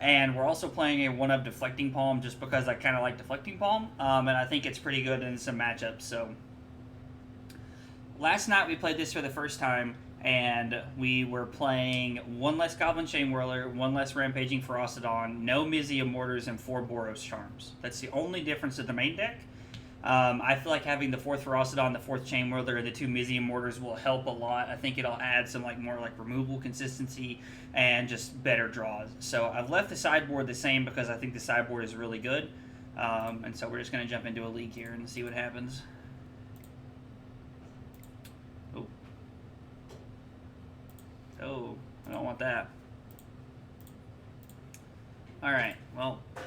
And we're also playing a 1-up Deflecting Palm just because I kind of like Deflecting Palm, and I think it's pretty good in some matchups. So last night we played this for the first time, and we were playing 1 less Goblin Chainwhirler, 1 less Rampaging Ferocidon, no Mizzium Mortars, and 4 Boros Charms. That's the only difference of the main deck. I feel like having the 4th Ferocidon, the 4th Chainwhirler, and the 2 Mizzium Mortars will help a lot. I think it'll add some more removal consistency and just better draws. So I've left the sideboard the same because I think the sideboard is really good. And so we're just going to jump into a league here and see what happens. Oh, I don't want that. Alright, well, I'm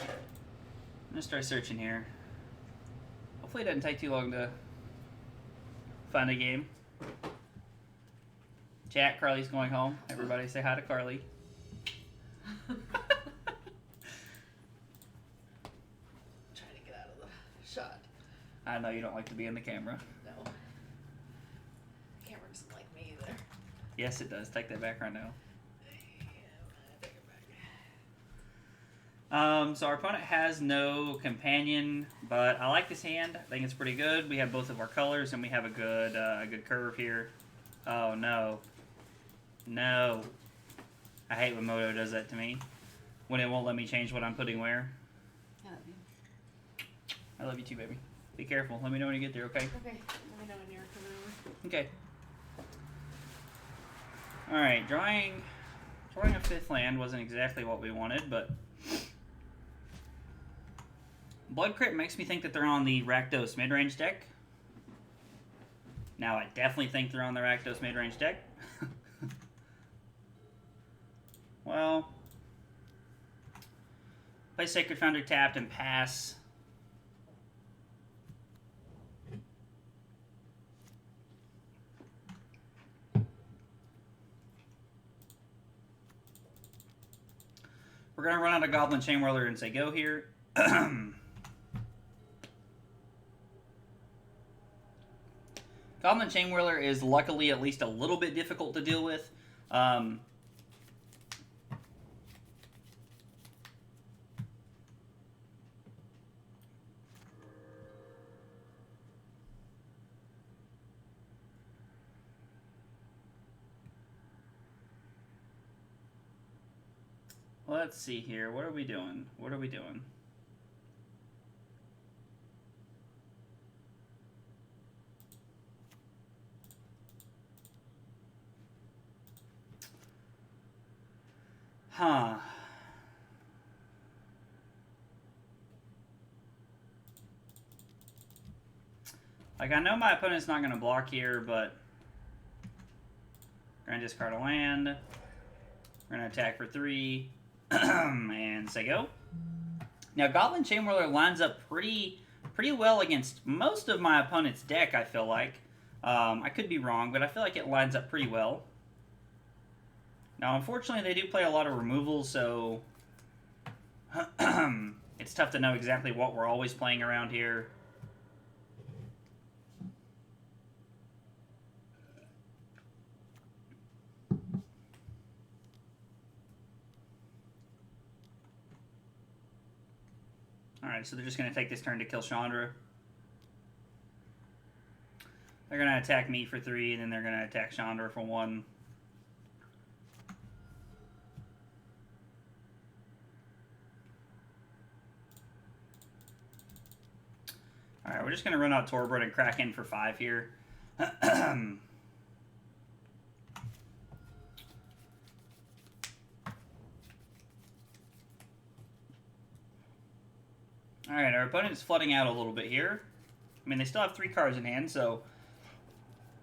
going to start searching here. Hopefully it doesn't take too long to find a game. Chat, Carly's going home. Everybody say hi to Carly. Trying to get out of the shot. I know you don't like to be in the camera. No. The camera doesn't like me either. Yes, it does. Take that background now. So our opponent has no companion, but I like this hand. I think it's pretty good. We have both of our colors, and we have a good curve here. Oh, no. No. I hate when Moto does that to me. When it won't let me change what I'm putting where. I love you. I love you too, baby. Be careful. Let me know when you get there, okay? Okay. Let me know when you're coming over. Okay. Alright, drawing a 5th land wasn't exactly what we wanted, but Blood Crypt makes me think that they're on the Rakdos midrange deck. Now, I definitely think they're on the Rakdos midrange deck. Well, play Sacred Foundry tapped and pass. We're going to run out of Goblin Chainwhirler and say go here. Goblin Chainwhirler is luckily at least a little bit difficult to deal with. Let's see here. What are we doing? What are we doing? Huh. Like, I know my opponent's not going to block here, but we're going to discard a land. We're going to attack for 3. And say go. Now, Goblin Chainwhirler lines up pretty well against most of my opponent's deck, I feel like. I could be wrong, but I feel like it lines up pretty well. Now, unfortunately, they do play a lot of removals, so it's tough to know exactly what we're always playing around here. Alright, so they're just going to take this turn to kill Chandra. They're going to attack me for 3, and then they're going to attack Chandra for 1. Alright, we're just going to run out Torbran and crack in for 5 here. Alright, our opponent's flooding out a little bit here. I mean, they still have 3 cards in hand, so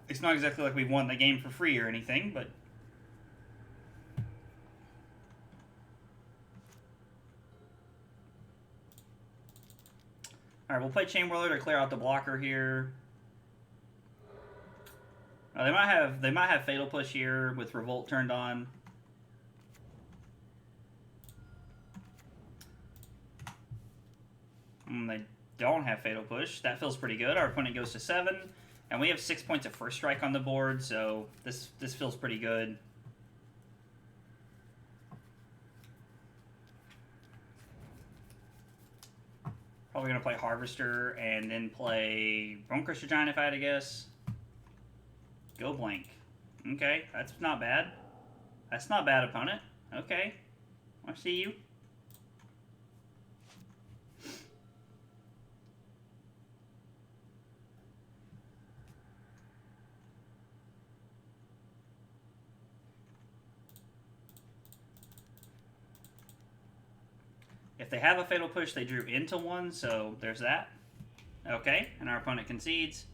it's not exactly like we've won the game for free or anything, but alright, we'll play Chainwhirler to clear out the blocker here. They might have Fatal Push here with Revolt turned on. They don't have Fatal Push. That feels pretty good. Our opponent goes to 7, and we have 6 points of first strike on the board, so this feels pretty good. Probably going to play Harvester and then play Bonecrusher Giant if I had to guess. Go blank. Okay, that's not bad. That's not bad, opponent. Okay. I see you. If they have a Fatal Push, they drew into one, so there's that. Okay, and our opponent concedes.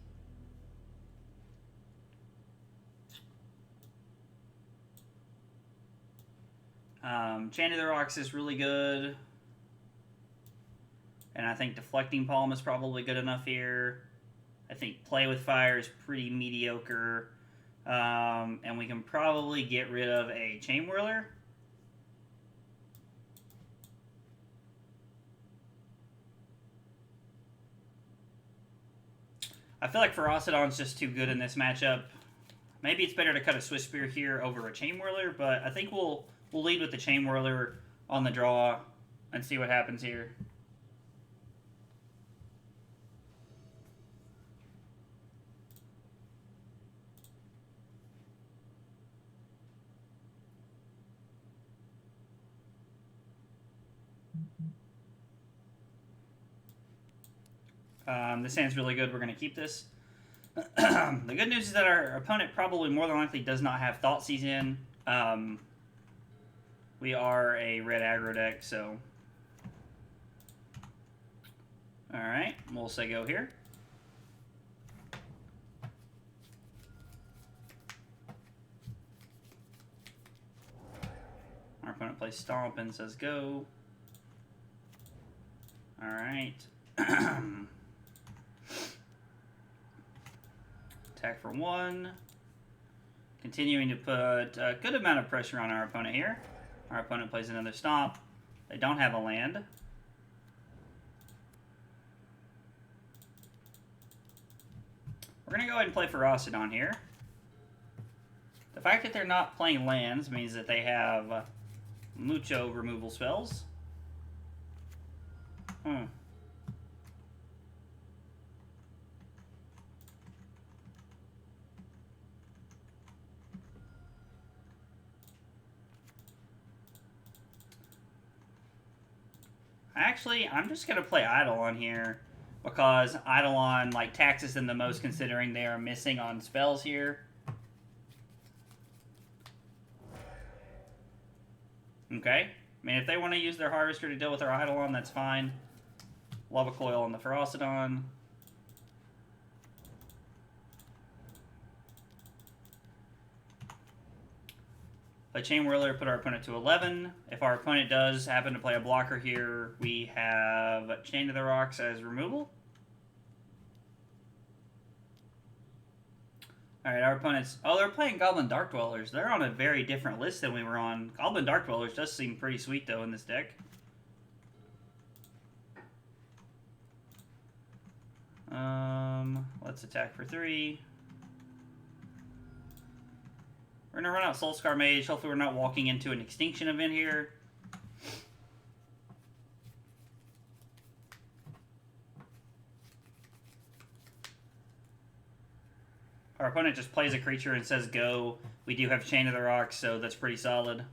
Chandra Rocks is really good. And I think Deflecting Palm is probably good enough here. I think Play with Fire is pretty mediocre. And we can probably get rid of a Chainwhirler. I feel like Ferocidon's just too good in this matchup. Maybe it's better to cut a Swiftspear here over a Chainwhirler, but I think we'll lead with the Chainwhirler on the draw and see what happens here. This hand's really good. We're going to keep this. The good news is that our opponent probably more than likely does not have Thoughtseize in. We are a red aggro deck, so... Alright, we'll say go here. Our opponent plays Stomp and says go. Alright. Attack for 1. Continuing to put a good amount of pressure on our opponent here. Our opponent plays another Stomp. They don't have a land. We're going to go ahead and play Ferocidon here. The fact that they're not playing lands means that they have mucho removal spells. Actually, I'm just going to play Eidolon here because Eidolon taxes them the most considering they are missing on spells here. Okay. I mean, if they want to use their Harvester to deal with their Eidolon, that's fine. Lava Coil on the Ferocidon. Play Chainwhirler, put our opponent to 11. If our opponent does happen to play a blocker here, we have Chain to the Rocks as removal. Alright, our opponents... Oh, they're playing Goblin Dark Dwellers. They're on a very different list than we were on. Goblin Dark Dwellers does seem pretty sweet, though, in this deck. Let's attack for 3. We're going to run out Soul-Scar Mage. Hopefully we're not walking into an extinction event here. Our opponent just plays a creature and says go. We do have Chain of the Rocks, so that's pretty solid.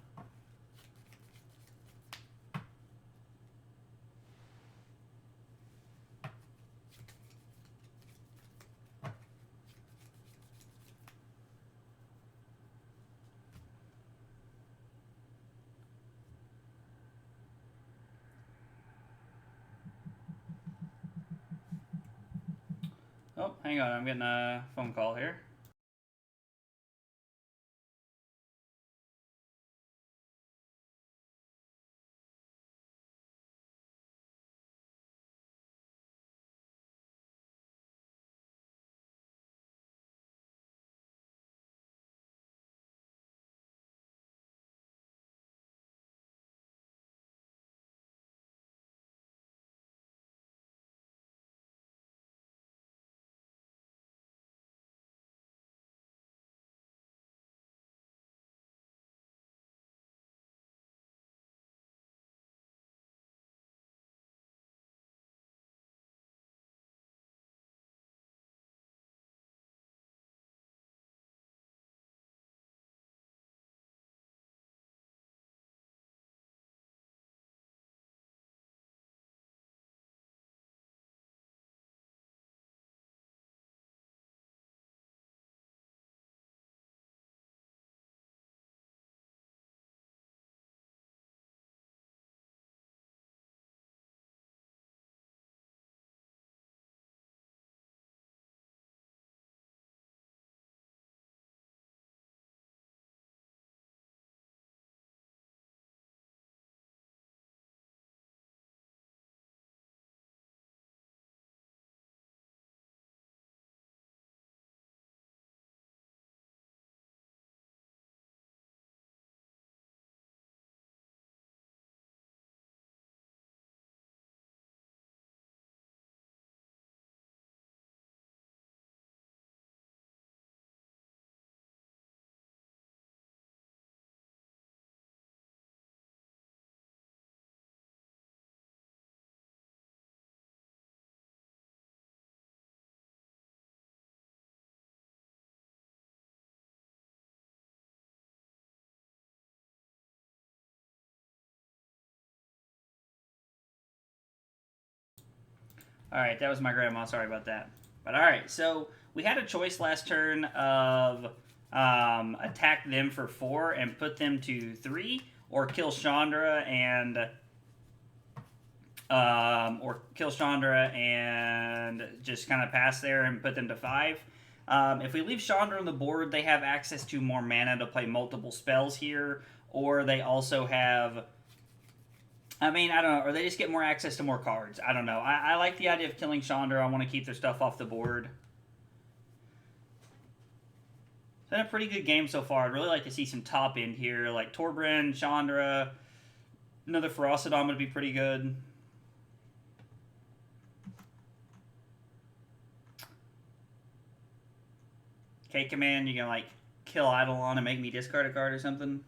Oh, hang on, I'm getting a phone call here. Alright, that was my grandma. Sorry about that. But alright, so we had a choice last turn of attack them for 4 and put them to 3, or kill Chandra and just kind of pass there and put them to 5. If we leave Chandra on the board, they have access to more mana to play multiple spells here, or they also have... I mean, I don't know, or they just get more access to more cards. I don't know. I like the idea of killing Chandra. I want to keep their stuff off the board. It's been a pretty good game so far. I'd really like to see some top end here, like Torbran, Chandra, another Ferocidon would be pretty good. K-Command, you can like kill Eidolon and make me discard a card or something.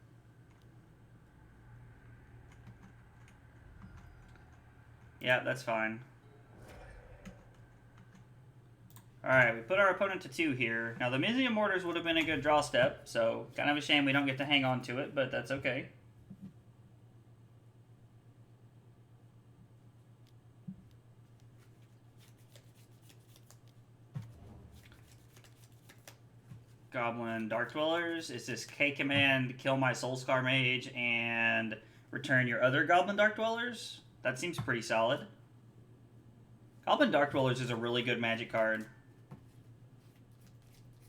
Yeah, that's fine. Alright, we put our opponent to 2 here. Now, the Mizzium Mortars would have been a good draw step, so kind of a shame we don't get to hang on to it, but that's okay. Goblin Dark Dwellers. Is this K-Command, kill my Soul-Scar Mage, and return your other Goblin Dark Dwellers? That seems pretty solid. Goblin Dark Dwellers is a really good Magic card.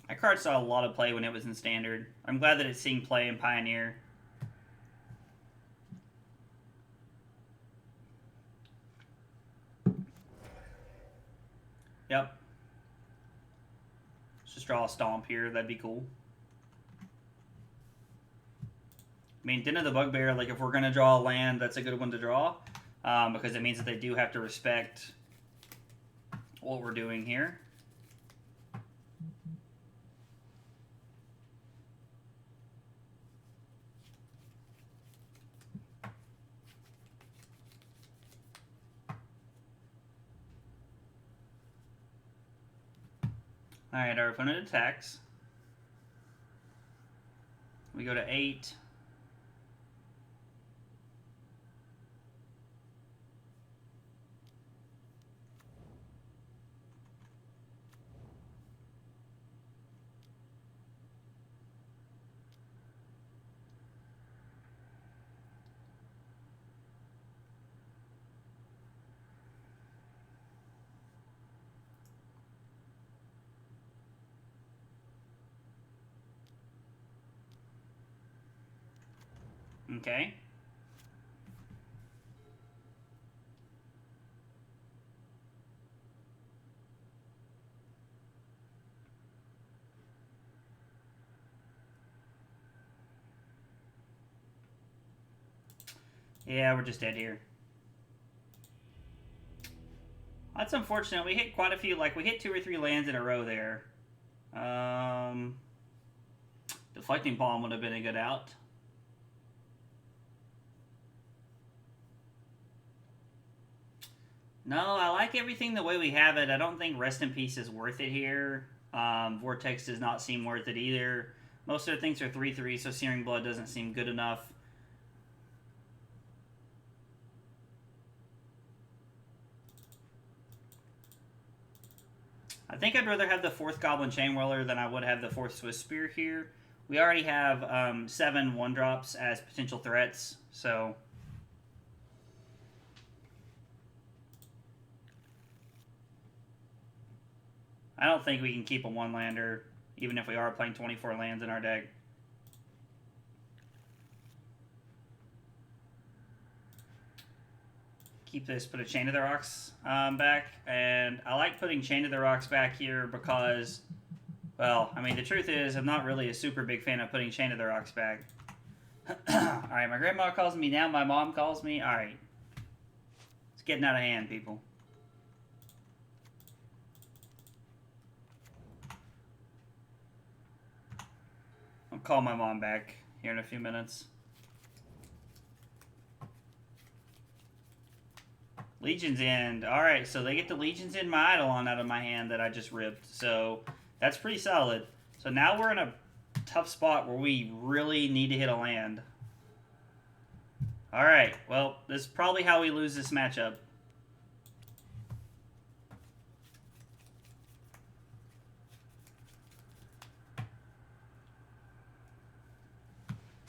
That card saw a lot of play when it was in Standard. I'm glad that it's seeing play in Pioneer. Yep. Let's just draw a Stomp here. That'd be cool. I mean, Den of the Bugbear, like if we're going to draw a land, that's a good one to draw. Because it means that they do have to respect what we're doing here. Alright, our opponent attacks. We go to 8. Okay. Yeah, we're just dead here. That's unfortunate. We hit quite a few, like we hit 2 or 3 lands in a row there. Deflecting Palm would have been a good out. No, I like everything the way we have it. I don't think Rest in Peace is worth it here. Vortex does not seem worth it either. Most of the things are 3/3, so Searing Blood doesn't seem good enough. I think I'd rather have the 4th Goblin Chainwhirler than I would have the 4th Swiftspear here. We already have 7 1-drops as potential threats, so... I don't think we can keep a 1-lander, even if we are playing 24 lands in our deck. Keep this, put a Chain of the Rocks back, and I like putting Chain of the Rocks back here because, well, I mean, the truth is I'm not really a super big fan of putting Chain of the Rocks back. Alright, my grandma calls me now, my mom calls me. Alright. It's getting out of hand, people. I'll call my mom back here in a few minutes. Legion's End. Alright, so they get the Legion's End my Eidolon out of my hand that I just ripped. So that's pretty solid. So now we're in a tough spot where we really need to hit a land. Alright, well, this is probably how we lose this matchup.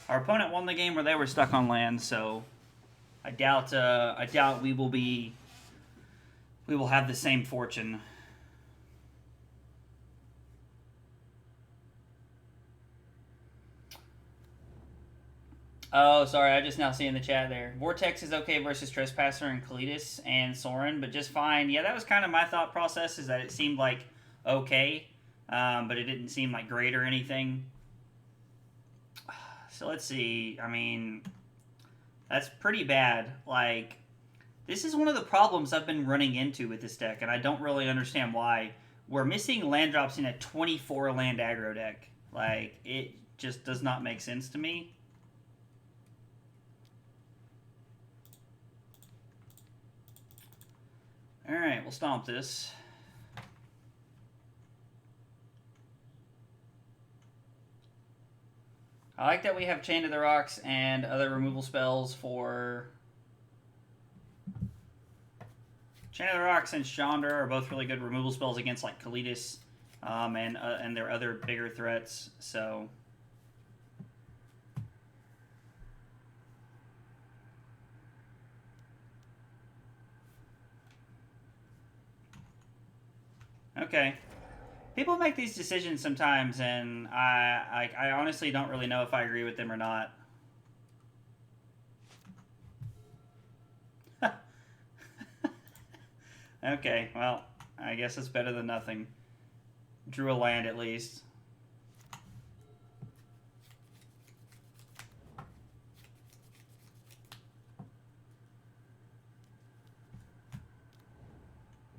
Our opponent won the game where they were stuck on land, so I doubt we will have the same fortune. Oh, sorry, I just now see in the chat there. Vortex is okay versus Trespasser and Kalidas and Soren, but just fine. Yeah, that was kind of my thought process, is that it seemed like okay, but it didn't seem like great or anything. So let's see. I mean, that's pretty bad. Like, this is one of the problems I've been running into with this deck, and I don't really understand why. We're missing land drops in a 24 land aggro deck. Like, it just does not make sense to me. Alright, we'll stomp this. I like that we have Chain to the Rocks and other removal spells for... Chain to the Rocks and Chandra are both really good removal spells against like Kalidas and their other bigger threats, so... Okay. People make these decisions sometimes, and I honestly don't really know if I agree with them or not. Okay, well, I guess it's better than nothing. Drew a land at least.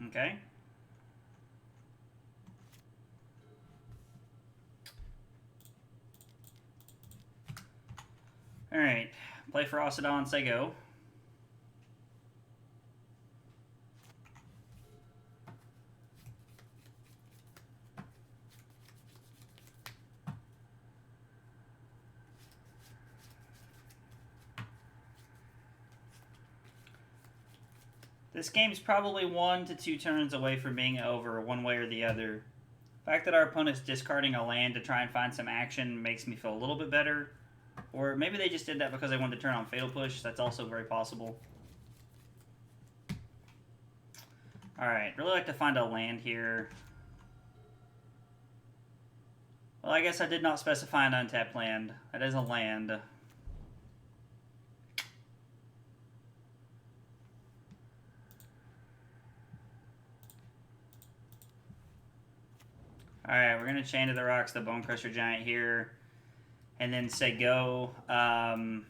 Okay. Alright, play Ferocidon, say go. This game's probably 1 to 2 turns away from being over, one way or the other. The fact that our opponent's discarding a land to try and find some action makes me feel a little bit better. Or maybe they just did that because they wanted to turn on Fatal Push. That's also very possible. Alright, really like to find a land here. Well, I guess I did not specify an untapped land. That is a land. Alright, we're going to Chain to the Rocks the Bonecrusher Giant here. And then say go. I'm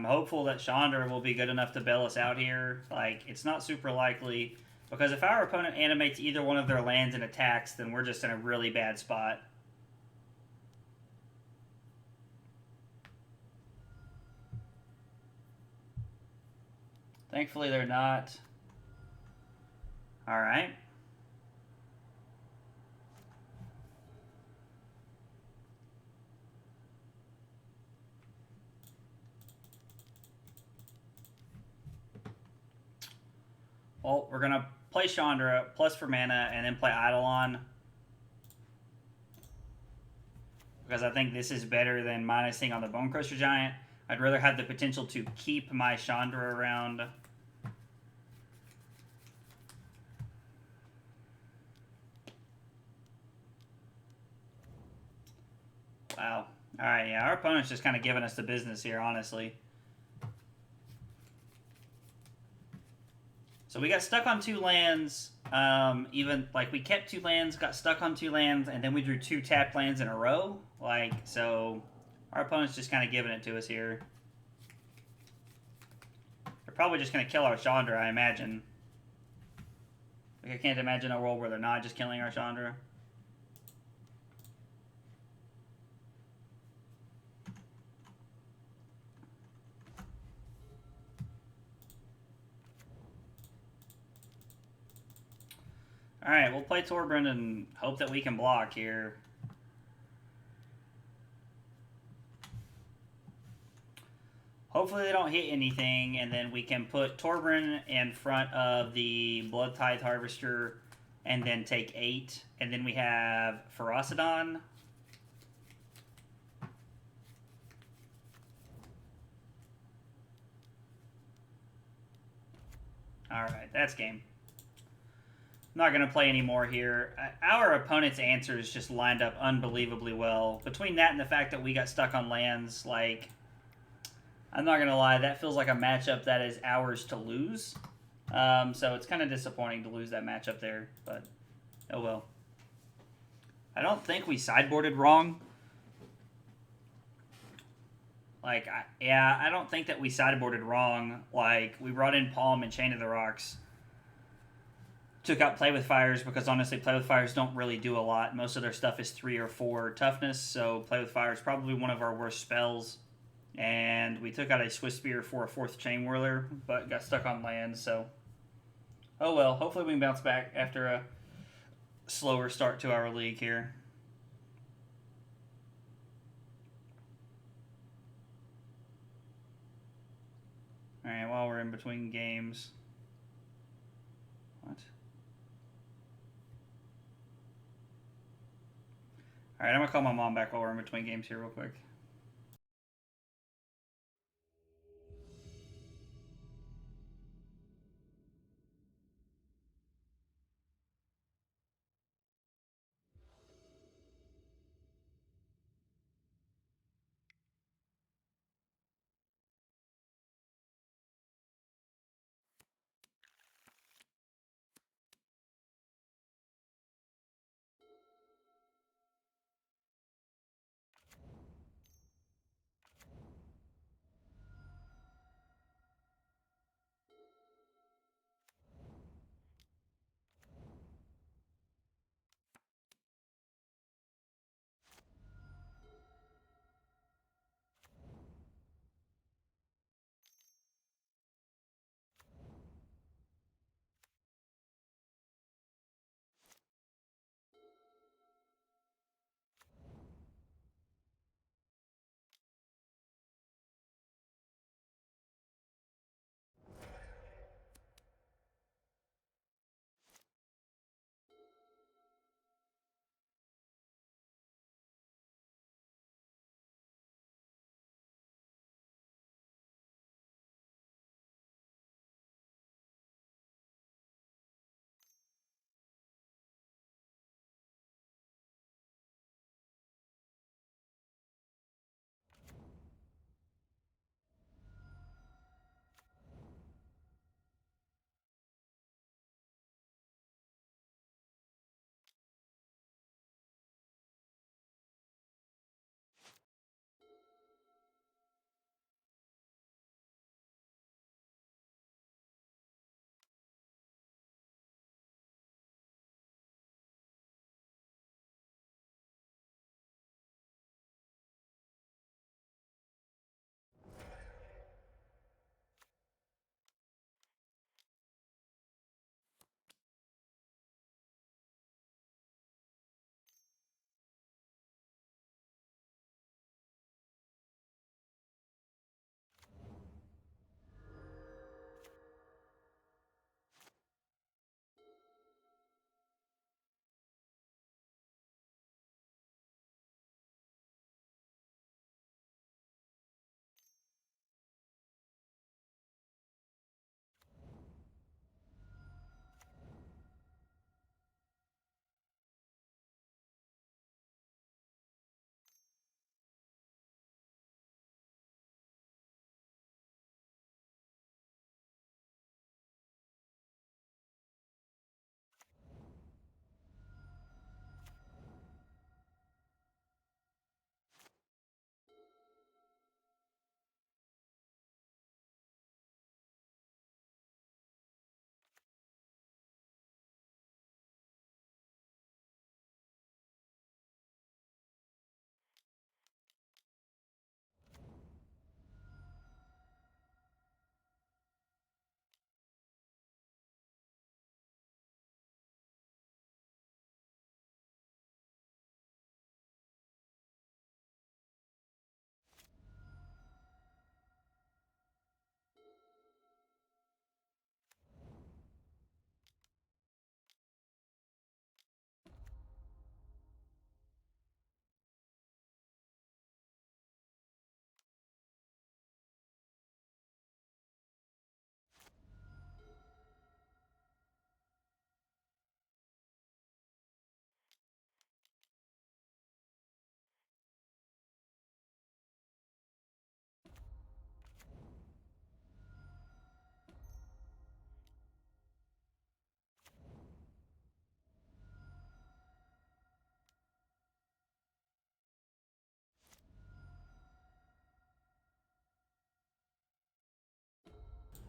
hopeful that Chandra will be good enough to bail us out here. Like, it's not super likely, because if our opponent animates either one of their lands and attacks, then we're just in a really bad spot. Thankfully, they're not. All right. Well, we're going to play Chandra, plus for mana, and then play Eidolon. Because I think this is better than minusing on the Bonecrusher Giant. I'd rather have the potential to keep my Chandra around. Wow. Alright, yeah, our opponent's just kind of giving us the business here, honestly. So we got stuck on 2 lands. We kept 2 lands, got stuck on 2 lands, and then we drew 2 tapped lands in a row. Like, so our opponent's just kind of giving it to us here. They're probably just going to kill our Chandra, I imagine. Like, I can't imagine a world where they're not just killing our Chandra. Alright, we'll play Torbran and hope that we can block here. Hopefully they don't hit anything, and then we can put Torbran in front of the Blood Tithe Harvester, and then take 8. And then we have Ferocidon. Alright, that's game. I'm not going to play anymore here. Our opponent's answers just lined up unbelievably well. Between that and the fact that we got stuck on lands, like, I'm not going to lie, that feels like a matchup that is ours to lose. So it's kind of disappointing to lose that matchup there, but oh well. I don't think we sideboarded wrong. Like, I don't think that we sideboarded wrong. Like, we brought in Palm and Chain of the Rocks. Took out Play with Fires because, honestly, Play with Fires don't really do a lot. Most of their stuff is 3 or 4 toughness, so Play with Fire is probably one of our worst spells. And we took out a Swiftspear for a 4th Chainwhirler, but got stuck on land, so... Oh well, hopefully we can bounce back after a slower start to our league here. Alright, while we're in between games... What? Alright, I'm going to call my mom back while we're in between games here real quick.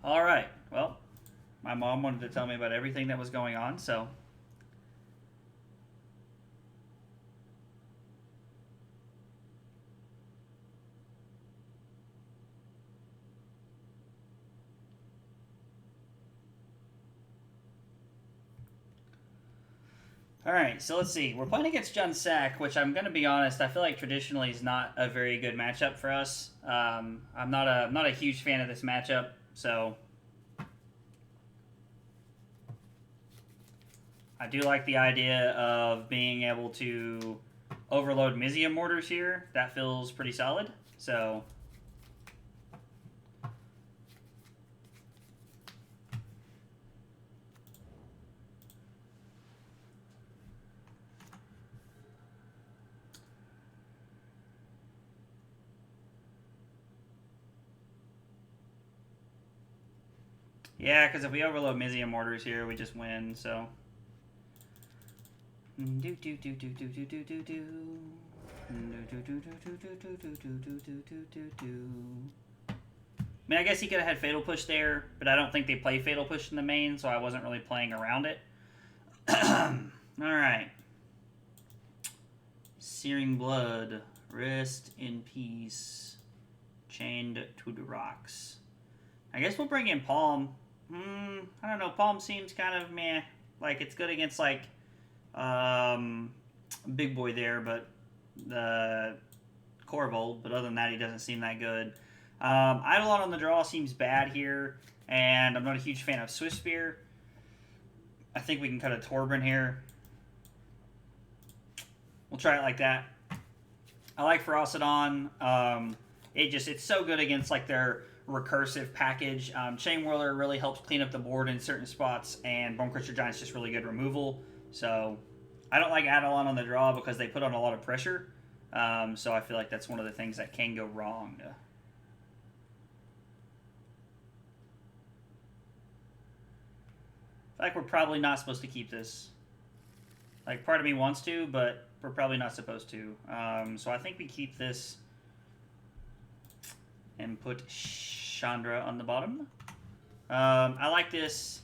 All right. Well, my mom wanted to tell me about everything that was going on, so. All right, so let's see. We're playing against Jun Sack, which I'm going to be honest, I feel like traditionally is not a very good matchup for us. I'm not a huge fan of this matchup, so I do like the idea of being able to overload Mizzium Mortars here. That feels pretty solid. So yeah, because if we overload Mizzium Mortars here, we just win, so. I mean, I guess he could have had Fatal Push there, but I don't think they play Fatal Push in the main, so I wasn't really playing around it. Alright. Searing Blood. Rest in peace. Chained to the rocks. I guess we'll bring in Palm. I don't know. Palm seems kind of meh. Like, it's good against, like, Big Boy there, but the Corvold. But other than that, he doesn't seem that good. Eidolon on the draw seems bad here, and I'm not a huge fan of Swiftspear. I think we can cut a Torbran here. We'll try it like that. I like Ferocidon. It's so good against like their recursive package. Chainwhirler really helps clean up the board in certain spots, and Bonecrusher Giant's just really good removal. So I don't like Eidolon on the draw because they put on a lot of pressure. So I feel like that's one of the things that can go wrong. I feel like we're probably not supposed to keep this. Like, part of me wants to, but we're probably not supposed to. So I think we keep this and put Chandra on the bottom. I like this.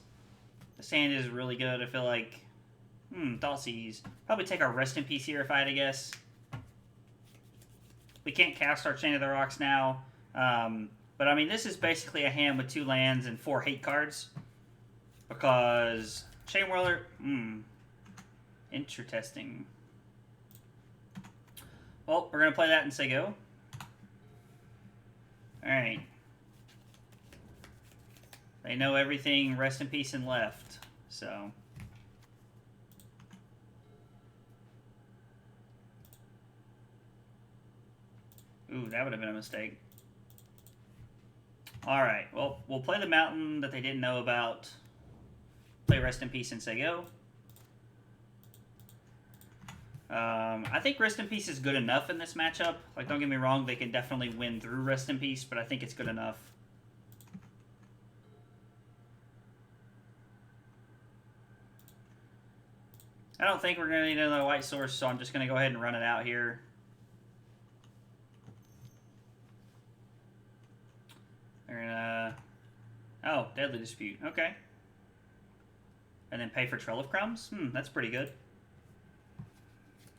The sand is really good. I feel like... Thoughtseize. Probably take our Rest in Peace here if I had to guess. We can't cast our Chain of the Rocks now. But, I mean, this is basically a hand with 2 lands and 4 hate cards. Because Chainwhirler... Interesting. Well, we're going to play that and say go. Alright. They know everything Rest in Peace and left. So... Ooh, that would have been a mistake. Alright, well, we'll play the mountain that they didn't know about. Play Rest in Peace and say go. I think Rest in Peace is good enough in this matchup. Like, don't get me wrong, they can definitely win through Rest in Peace, but I think it's good enough. I don't think we're going to need another white source, so I'm just going to go ahead and run it out here. We're going to... Oh, Deadly Dispute. Okay. And then pay for Trail of Crumbs? That's pretty good.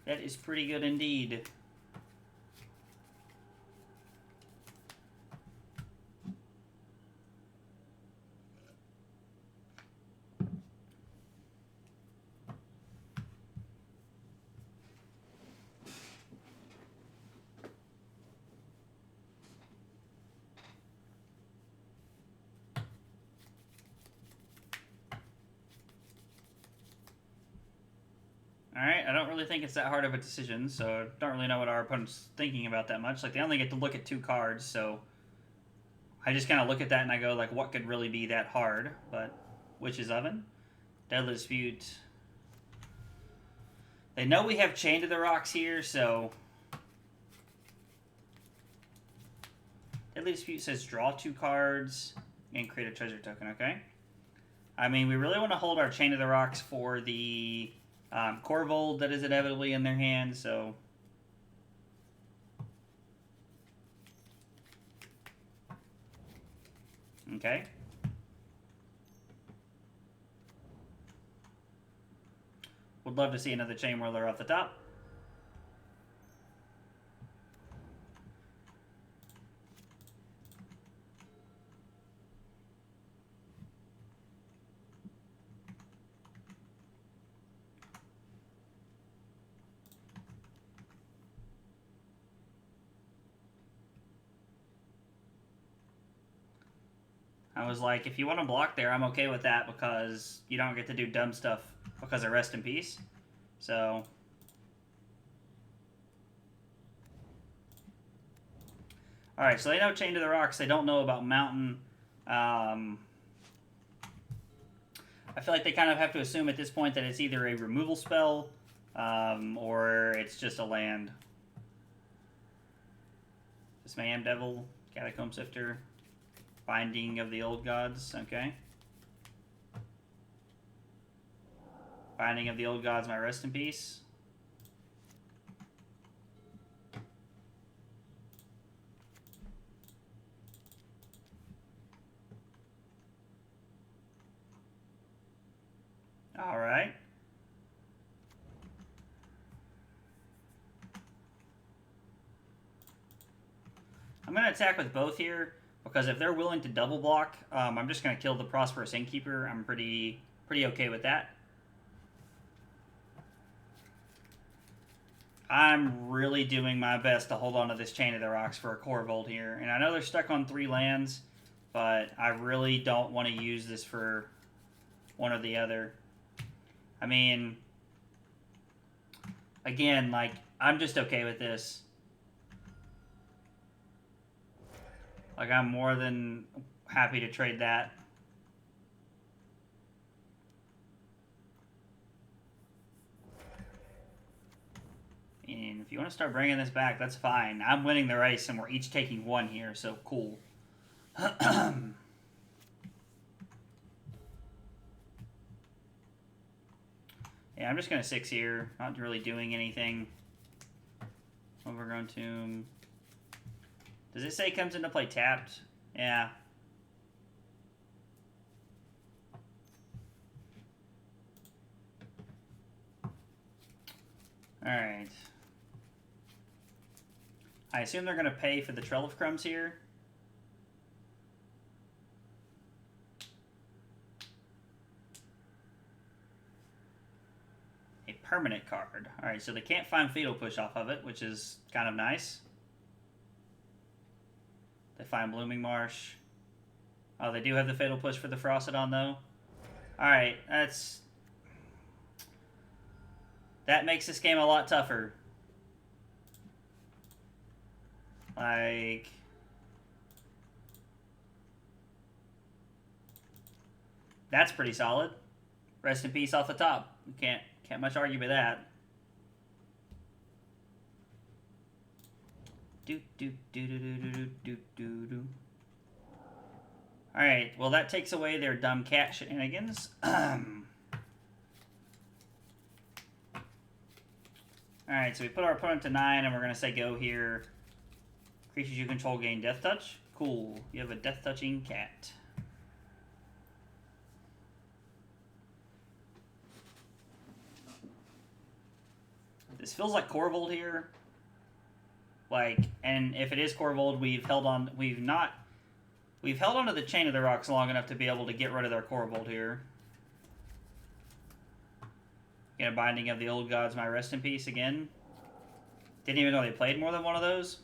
That is pretty good indeed. Alright, I don't really think it's that hard of a decision, so I don't really know what our opponent's thinking about that much. Like, they only get to look at 2 cards, so I just kind of look at that and I go, like, what could really be that hard? But Witch's Oven, Deadly Dispute. They know we have Chain to the Rocks here, so... Deadly Dispute says draw 2 cards and create a treasure token, okay? I mean, we really want to hold our Chain to the Rocks for the... Corvold that is inevitably in their hand, so... Okay. Would love to see another Chainwhirler off the top. I was like, if you want to block there, I'm okay with that because you don't get to do dumb stuff because of Rest in Peace. So, alright, so they know Chain to the Rocks. They don't know about Mountain. I feel like they kind of have to assume at this point that it's either a removal spell or it's just a land. This Mayhem Devil, Catacomb Sifter. Binding of the Old Gods, okay. Binding of the Old Gods, my Rest in Peace. Alright. I'm going to attack with both here. Because if they're willing to double block, I'm just going to kill the Prosperous Innkeeper. I'm pretty okay with that. I'm really doing my best to hold on to this Chain of the Rocks for a Corvold here. And I know they're stuck on 3 lands, but I really don't want to use this for one or the other. I mean, again, like, I'm just okay with this. Like, I'm more than happy to trade that. And if you want to start bringing this back, that's fine. I'm winning the race, and we're each taking 1 here, so cool. Yeah, I'm just going to 6 here. Not really doing anything. Overgrown Tomb. Does it say comes into play tapped? Yeah. Alright. I assume they're going to pay for the Trail of Crumbs here. A permanent card. Alright, so they can't find Fatal Push off of it, which is kind of nice. They find Blooming Marsh. Oh, they do have the Fatal Push for the Ferocidon, though. Alright, that makes this game a lot tougher. Like, that's pretty solid. Rest in Peace off the top. You can't much argue with that. Alright, well that takes away their dumb cat shenanigans. Alright, so we put our opponent to 9 and we're going to say go here. Creatures you control gain Death Touch. Cool. You have a Death Touching cat. This feels like Corvold here. Like, and if it is Corvold, we've held on to the Chain of the Rocks long enough to be able to get rid of their Corvold here. Get a Binding of the Old Gods, my Rest in Peace again. Didn't even know they played more than one of those.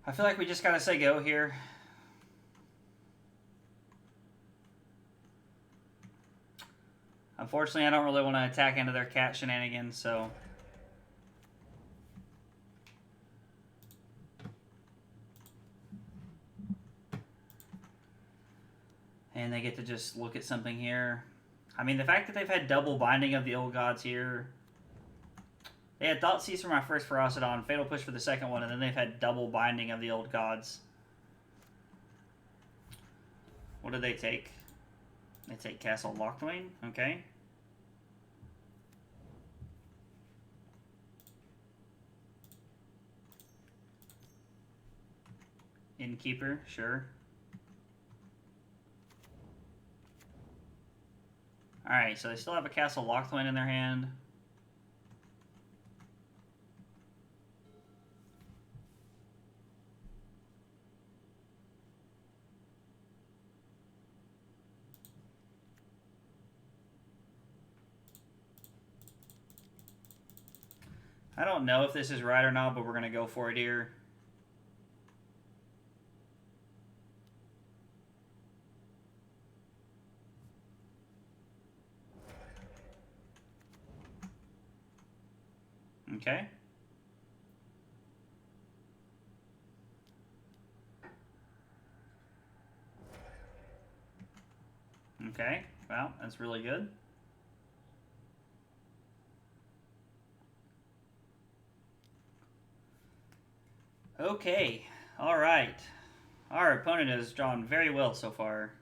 I feel like we just gotta say go here. Unfortunately, I don't really want to attack into their cat shenanigans, so... And they get to just look at something here. I mean, the fact that they've had double Binding of the Old Gods here... They had Thoughtseize for my first Ferocidon, Fatal Push for the second one, and then they've had double Binding of the Old Gods. What do they take? They take Castle Lochthwain, okay. Innkeeper, sure. Alright, so they still have a Castle Lochthwain in their hand. I don't know if this is right or not, but we're going to go for it here. Okay. Okay, well, that's really good. Okay, alright. Our opponent has drawn very well so far.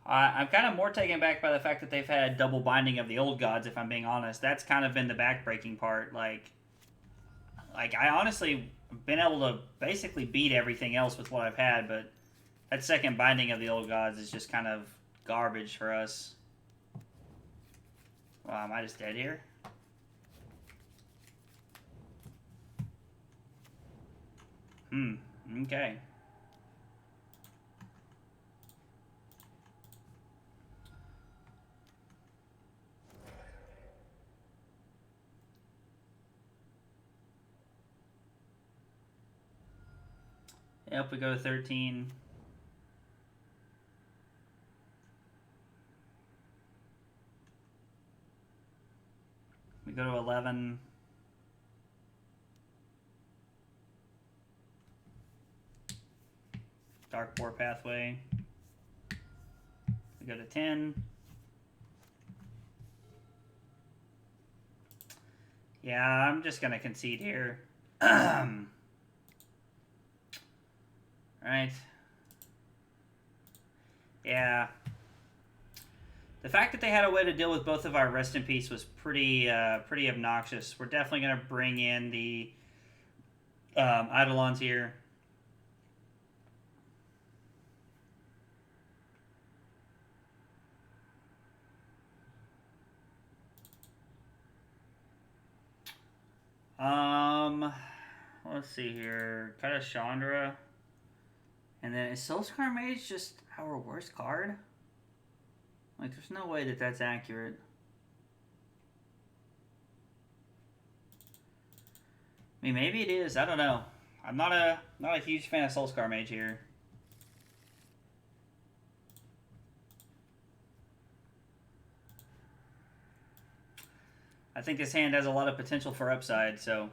I'm kind of more taken back by the fact that they've had double binding of the old gods, if I'm being honest. That's kind of been the backbreaking part. Like I honestly been able to basically beat everything else with what I've had, but that second binding of the old gods is just kind of garbage for us. Wow, am I just dead here? Okay. Yep, we go to 13. We go to 11. Dark Boar Pathway. We go to 10. Yeah, I'm just going to concede here. Right. Yeah. The fact that they had a way to deal with both of our Rest in Peace was pretty obnoxious. We're definitely going to bring in the Eidolons here. Let's see here. Cut a Chandra. And then is Soul-Scar Mage just our worst card? Like, there's no way that that's accurate. I mean, maybe it is. I don't know. I'm not a huge fan of Soul-Scar Mage here. I think this hand has a lot of potential for upside, so...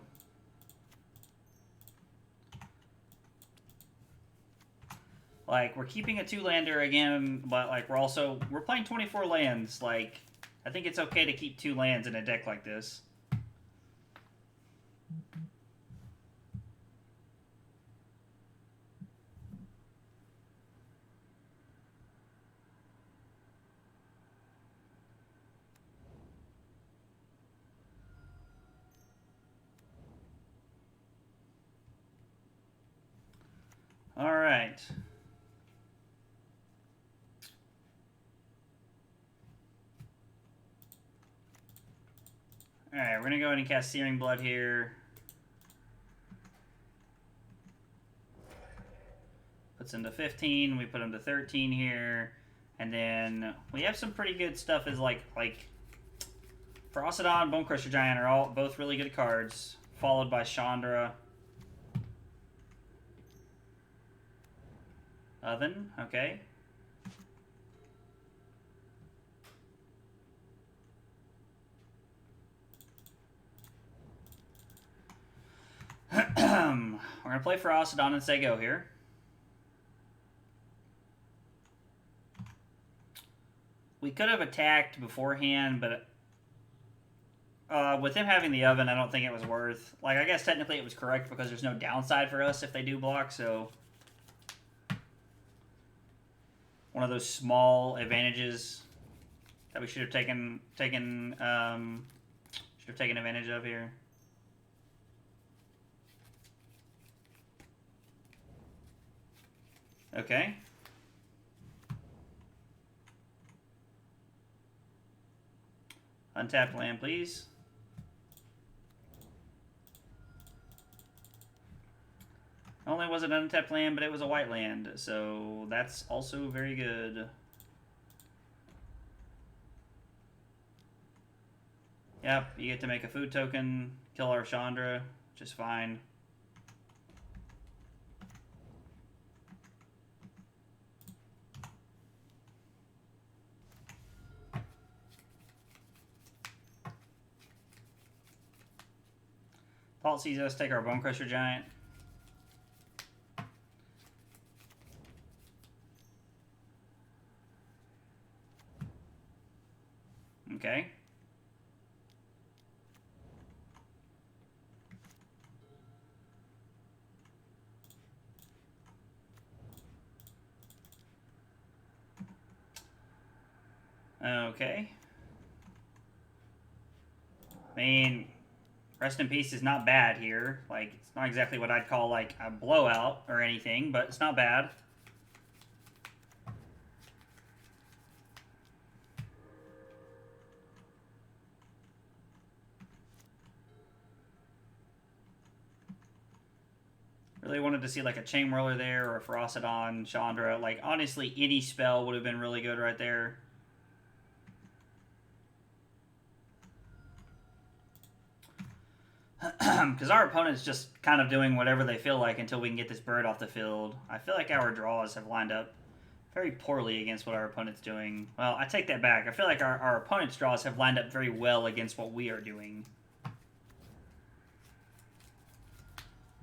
Like, we're keeping a 2-lander again, but, like, we're playing 24 lands. Like, I think it's okay to keep 2 lands in a deck like this. All right. Alright, we're going to go ahead and cast Searing Blood here. Puts him to 15. We put him to 13 here. And then we have some pretty good stuff as like Ferocidon, Bonecrusher Giant are both really good cards. Followed by Chandra. Oven, okay. We're going to play Ferocidon and say go here. we could have attacked beforehand, but with him having the oven, I don't think it was worth. Like, I guess technically it was correct because there's no downside for us if they do block, so one of those small advantages that we should have taken advantage of here. Okay. Untapped land, please. Not only was it an untapped land, but it was a white land, so that's also very good. Yep, you get to make a food token, kill our Chandra, which is fine. Paul sees us take our Bonecrusher Giant. Okay. Okay. I mean, Rest in Peace is not bad here. Like, it's not exactly what I'd call, like, a blowout or anything, but it's not bad. Really wanted to see, like, a Chainwhirler there or a Ferocidon, Chandra. Like, honestly, any spell would have been really good right there. Because our opponent's just kind of doing whatever they feel like until we can get this bird off the field. I feel like our draws have lined up very poorly against what our opponent's doing. Well, I take that back. I feel like our opponent's draws have lined up very well against what we are doing.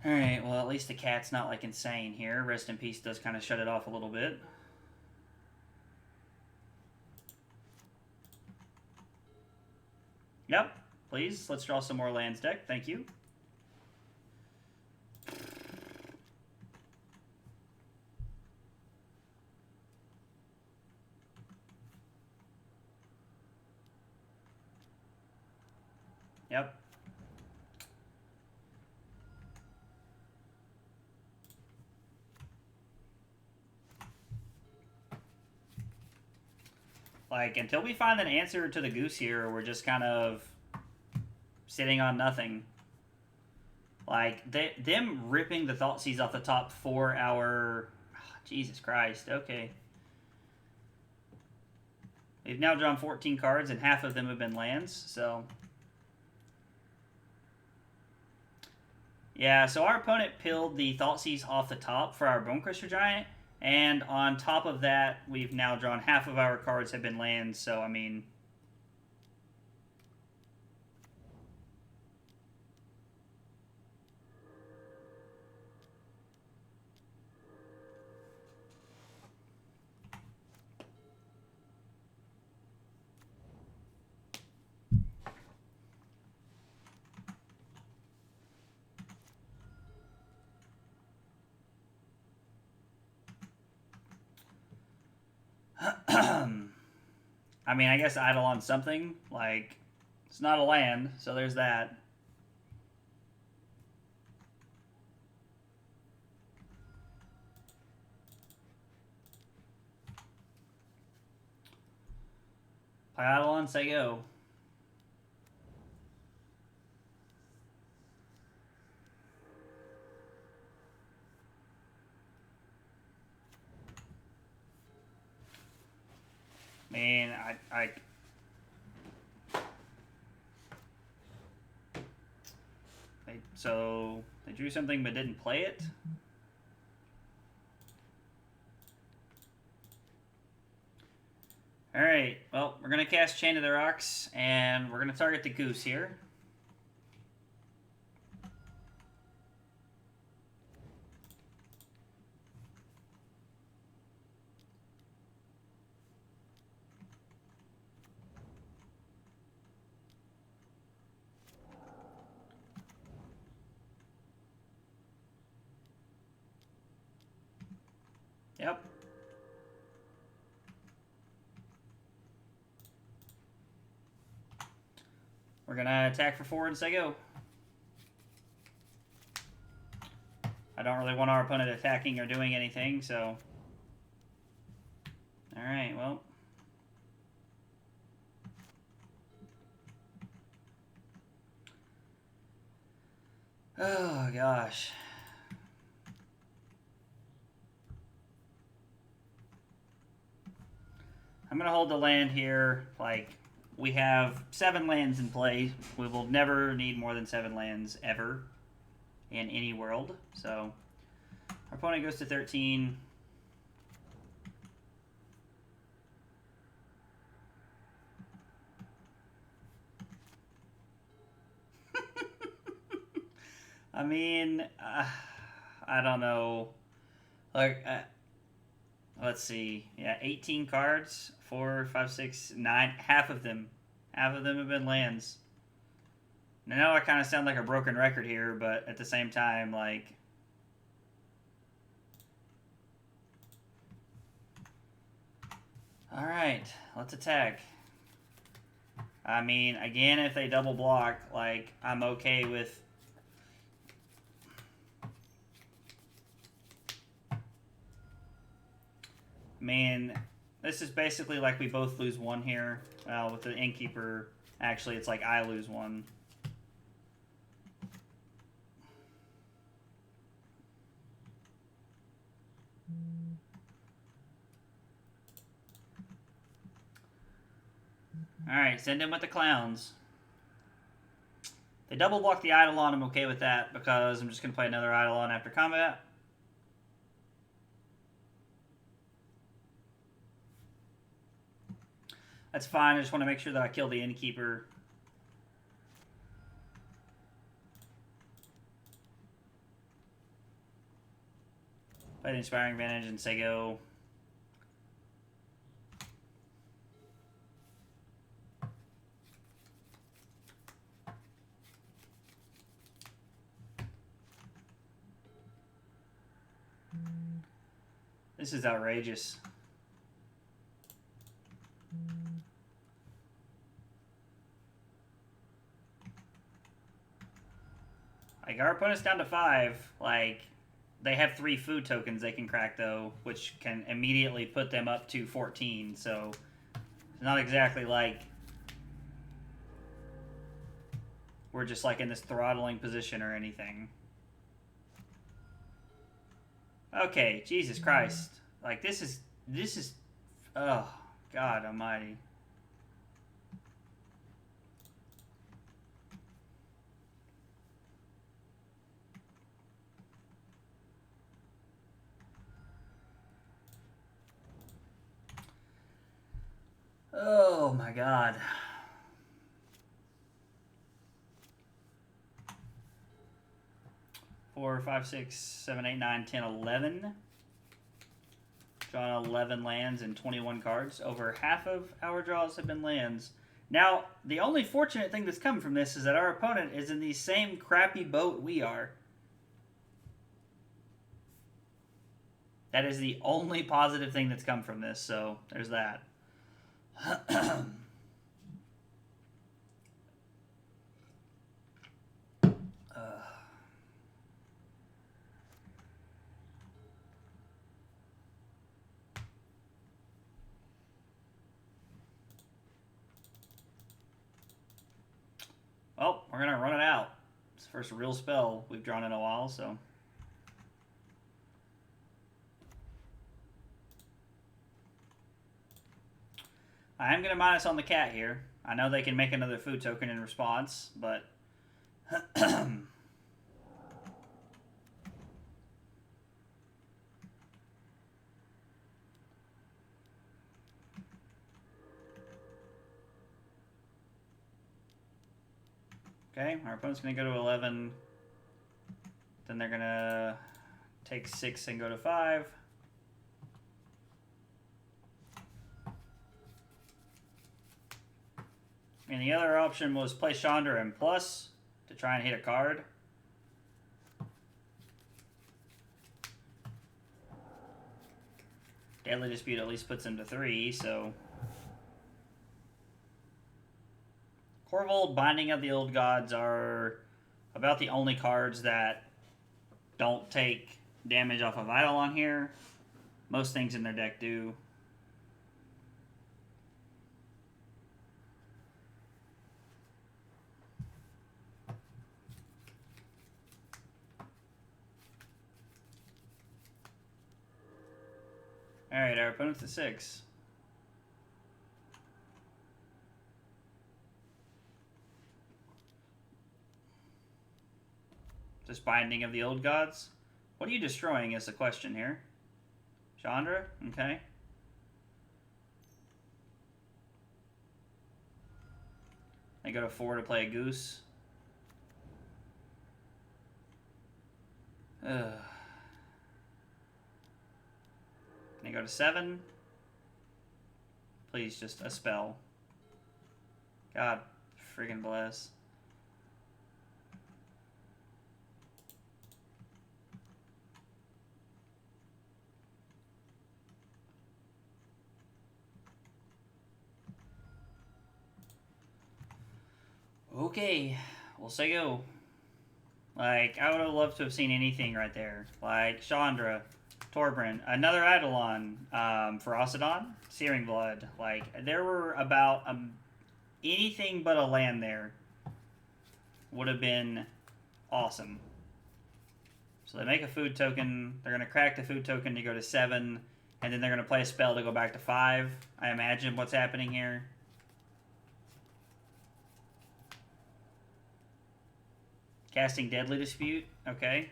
Alright, well, at least the cat's not, like, insane here. Rest in Peace does kind of shut it off a little bit. Yep. Please, let's draw some more lands deck. Thank you. Yep. Like, until we find an answer to the goose here, we're just kind of sitting on nothing. Like, them ripping the Thoughtseize off the top for our... Oh, Jesus Christ, okay. We've now drawn 14 cards, and half of them have been lands, so... Yeah, so our opponent pilled the Thoughtseize off the top for our Bonecrusher Giant, and on top of that, we've now drawn half of our cards have been lands, so, I mean... I mean, I guess Eidolon something. Like, it's not a land, so there's that. Play Eidolon, say go. Man, so they drew something but didn't play it. All right. Well, we're gonna cast Chain of the Rocks, and we're gonna target the goose here. Yep. We're gonna attack for 4 and say go. I don't really want our opponent attacking or doing anything, so... Alright, well... Oh, gosh. I'm gonna hold the land here. Like, we have 7 lands in play. We will never need more than 7 lands, ever. In any world, so our opponent goes to 13. I mean, I don't know. Like, let's see. Yeah, 18 cards. 4, 5, 6, 9. Half of them have been lands. I know I kind of sound like a broken record here, but at the same time, like... Alright, let's attack. I mean, again, if they double block, like, I'm okay with... I mean, this is basically like we both lose 1 here. Well, with the Innkeeper, actually, it's like I lose 1. Alright, send him with the clowns. They double block the Eidolon, I'm okay with that, because I'm just going to play another Eidolon after combat. That's fine, I just want to make sure that I kill the Innkeeper. Play the Inspiring Vantage and say go. This is outrageous. Like, our opponent's down to 5. Like, they have 3 food tokens they can crack, though, which can immediately put them up to 14. So, it's not exactly like we're just, like, in this throttling position or anything. Okay, Jesus Christ. Like, this is, oh, God almighty. Oh, my God. Four, 5, 6, 7, 8, 9, 10, 11. Drawn 11 lands and 21 cards. Over half of our draws have been lands. Now, the only fortunate thing that's come from this is that our opponent is in the same crappy boat we are. That is the only positive thing that's come from this, so there's that. Well, we're going to run it out. It's the first real spell we've drawn in a while, so... I am going to minus on the cat here. I know they can make another food token in response, but... Okay, our opponent's going to go to 11. Then they're going to take 6 and go to 5. And the other option was play Chandra and plus to try and hit a card. Deadly Dispute at least puts him to 3, so... Corvold, Binding of the Old Gods are about the only cards that don't take damage off of Eidolon here. Most things in their deck do. Alright, our opponent's at 6. Just Binding of the Old Gods? What are you destroying is the question here. Chandra? Okay. I go to 4 to play a Goose. Ugh. Can I go to 7? Please, just a spell. God friggin' bless. Okay, we'll say go. Like, I would have loved to have seen anything right there. Like, Chandra, Torbran, another Eidolon, Ferocidon, Searing Blood. Like, there were about anything but a land there would have been awesome. So they make a food token. They're going to crack the food token to go to 7, and then they're going to play a spell to go back to 5. I imagine what's happening here. Casting Deadly Dispute. Okay.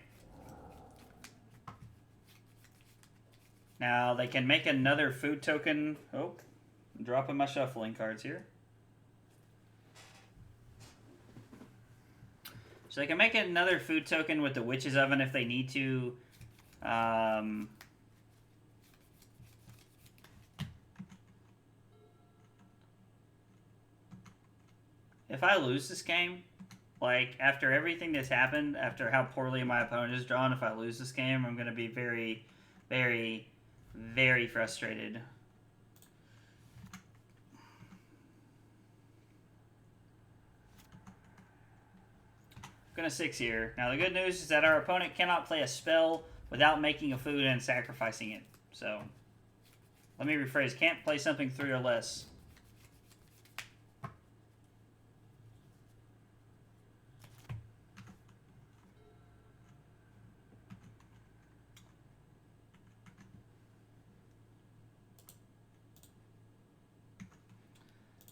Now, they can make another food token. Oh, I'm dropping my shuffling cards here. So they can make another food token with the Witch's Oven if they need to. If I lose this game, like, after everything that's happened, after how poorly my opponent is drawn, if I lose this game, I'm going to be very, very, very frustrated. I'm going to 6 here. Now, the good news is that our opponent cannot play a spell without making a food and sacrificing it. So, let me rephrase. Can't play something 3 or less.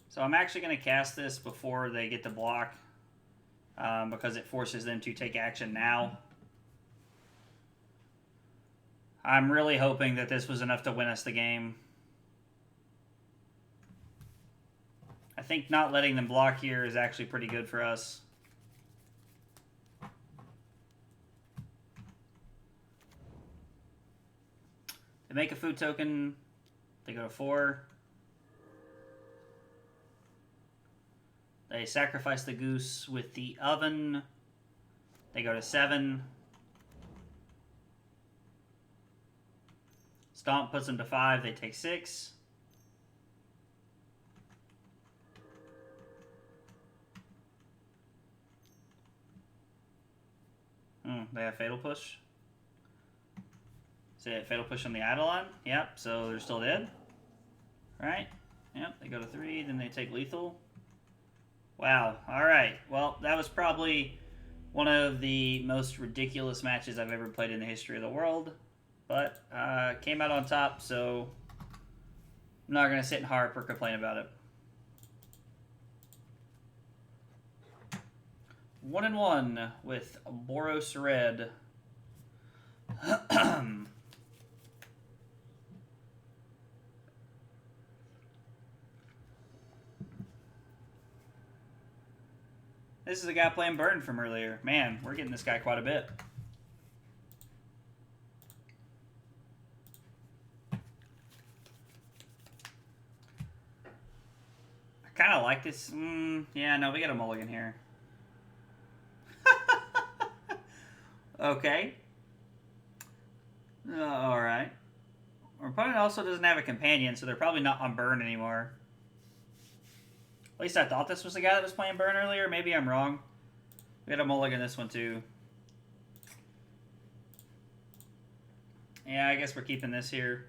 So I'm actually going to cast this before they get to block because it forces them to take action now. I'm really hoping that this was enough to win us the game. I think not letting them block here is actually pretty good for us. They make a food token. They go to 4. They sacrifice the Goose with the Oven. They go to 7. Stomp puts them to 5. They take 6. They have Fatal Push. So they have Fatal Push on the Eidolon. Yep, so they're still dead. Right? Yep, they go to 3. Then they take Lethal. Wow. Alright. Well, that was probably one of the most ridiculous matches I've ever played in the history of the world. But came out on top, so I'm not going to sit and harp or complain about it. 1-1 with Boros Red. This is the guy playing Burn from earlier. Man, we're getting this guy quite a bit. I kind of like this. Yeah, no, we got a mulligan here. Okay. Alright. Our opponent also doesn't have a companion, so they're probably not on burn anymore. At least I thought this was the guy that was playing burn earlier. Maybe I'm wrong. We got a mulligan this one too. Yeah, I guess we're keeping this here.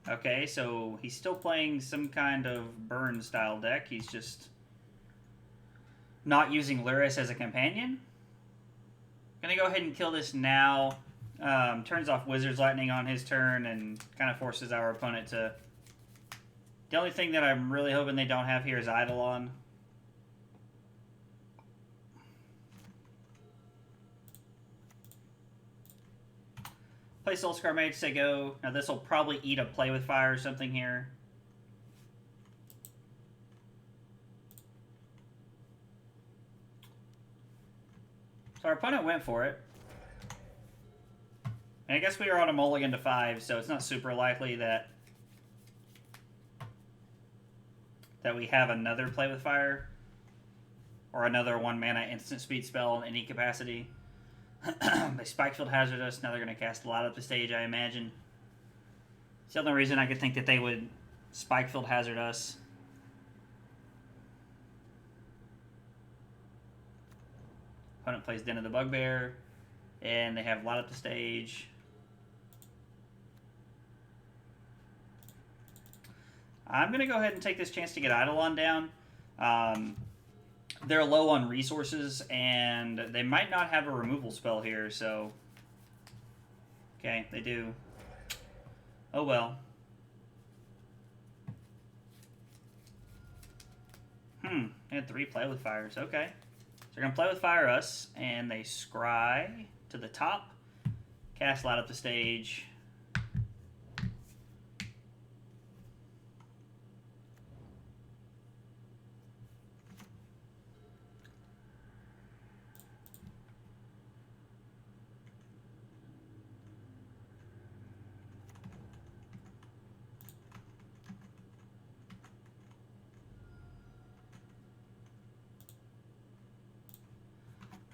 Okay, so he's still playing some kind of burn style deck. He's just not using Luris as a companion. Gonna go ahead and kill this now. Turns off Wizard's Lightning on his turn and kind of forces our opponent to... The only thing that I'm really hoping they don't have here is Eidolon. Play Soul-Scar Mage, say go. Now this will probably eat a Play with Fire or something here. So our opponent went for it. And I guess we are on a mulligan to 5, so it's not super likely that we have another Play with Fire. Or another 1-mana instant speed spell in any capacity. They Spikefield Hazard us. Now they're going to cast a lot up the stage, I imagine. It's the only reason I could think that they would Spikefield Hazard us. Opponent plays Den of the Bugbear. And they have Light Up the Stage. I'm going to go ahead and take this chance to get Eidolon down. They're low on resources, and they might not have a removal spell here, so... Okay, they do. Oh well. They had 3 Play with Fires. Okay. So they're going to Play with Fire us, and they scry to the top, cast Light Up the Stage.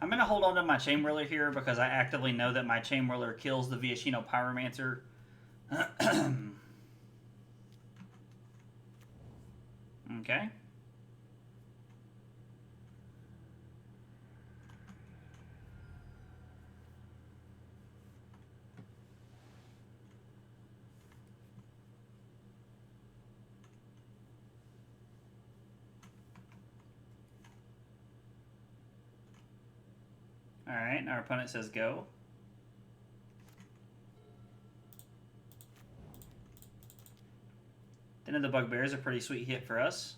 I'm going to hold on to my Chainwhirler here because I actively know that my Chainwhirler kills the Viashino Pyromancer. Okay. Alright, our opponent says go. Den of the Bugbear is a pretty sweet hit for us.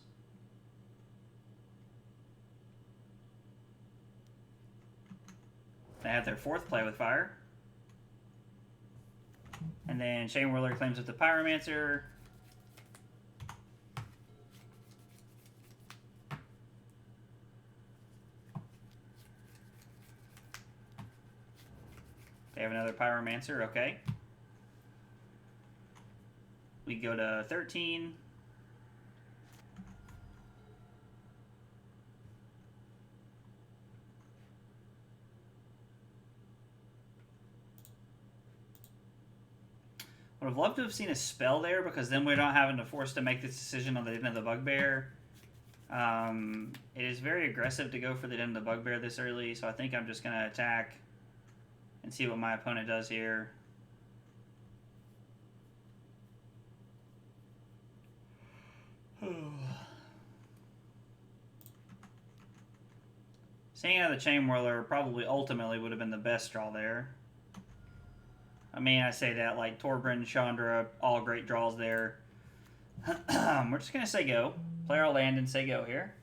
They have their 4th Play with Fire. And then Chainwhirler claims with the Pyromancer. They have another Pyromancer, okay. We go to 13. Would have loved to have seen a spell there because then we're not having to force to make this decision on the Den of the Bugbear. It is very aggressive to go for the Den of the Bugbear this early, so I think I'm just going to attack and see what my opponent does here. Seeing out the Chainwhirler probably ultimately would have been the best draw there. I mean, I say that like Torbran, Chandra, all great draws there. We're just going to say go. Play our land and say go here.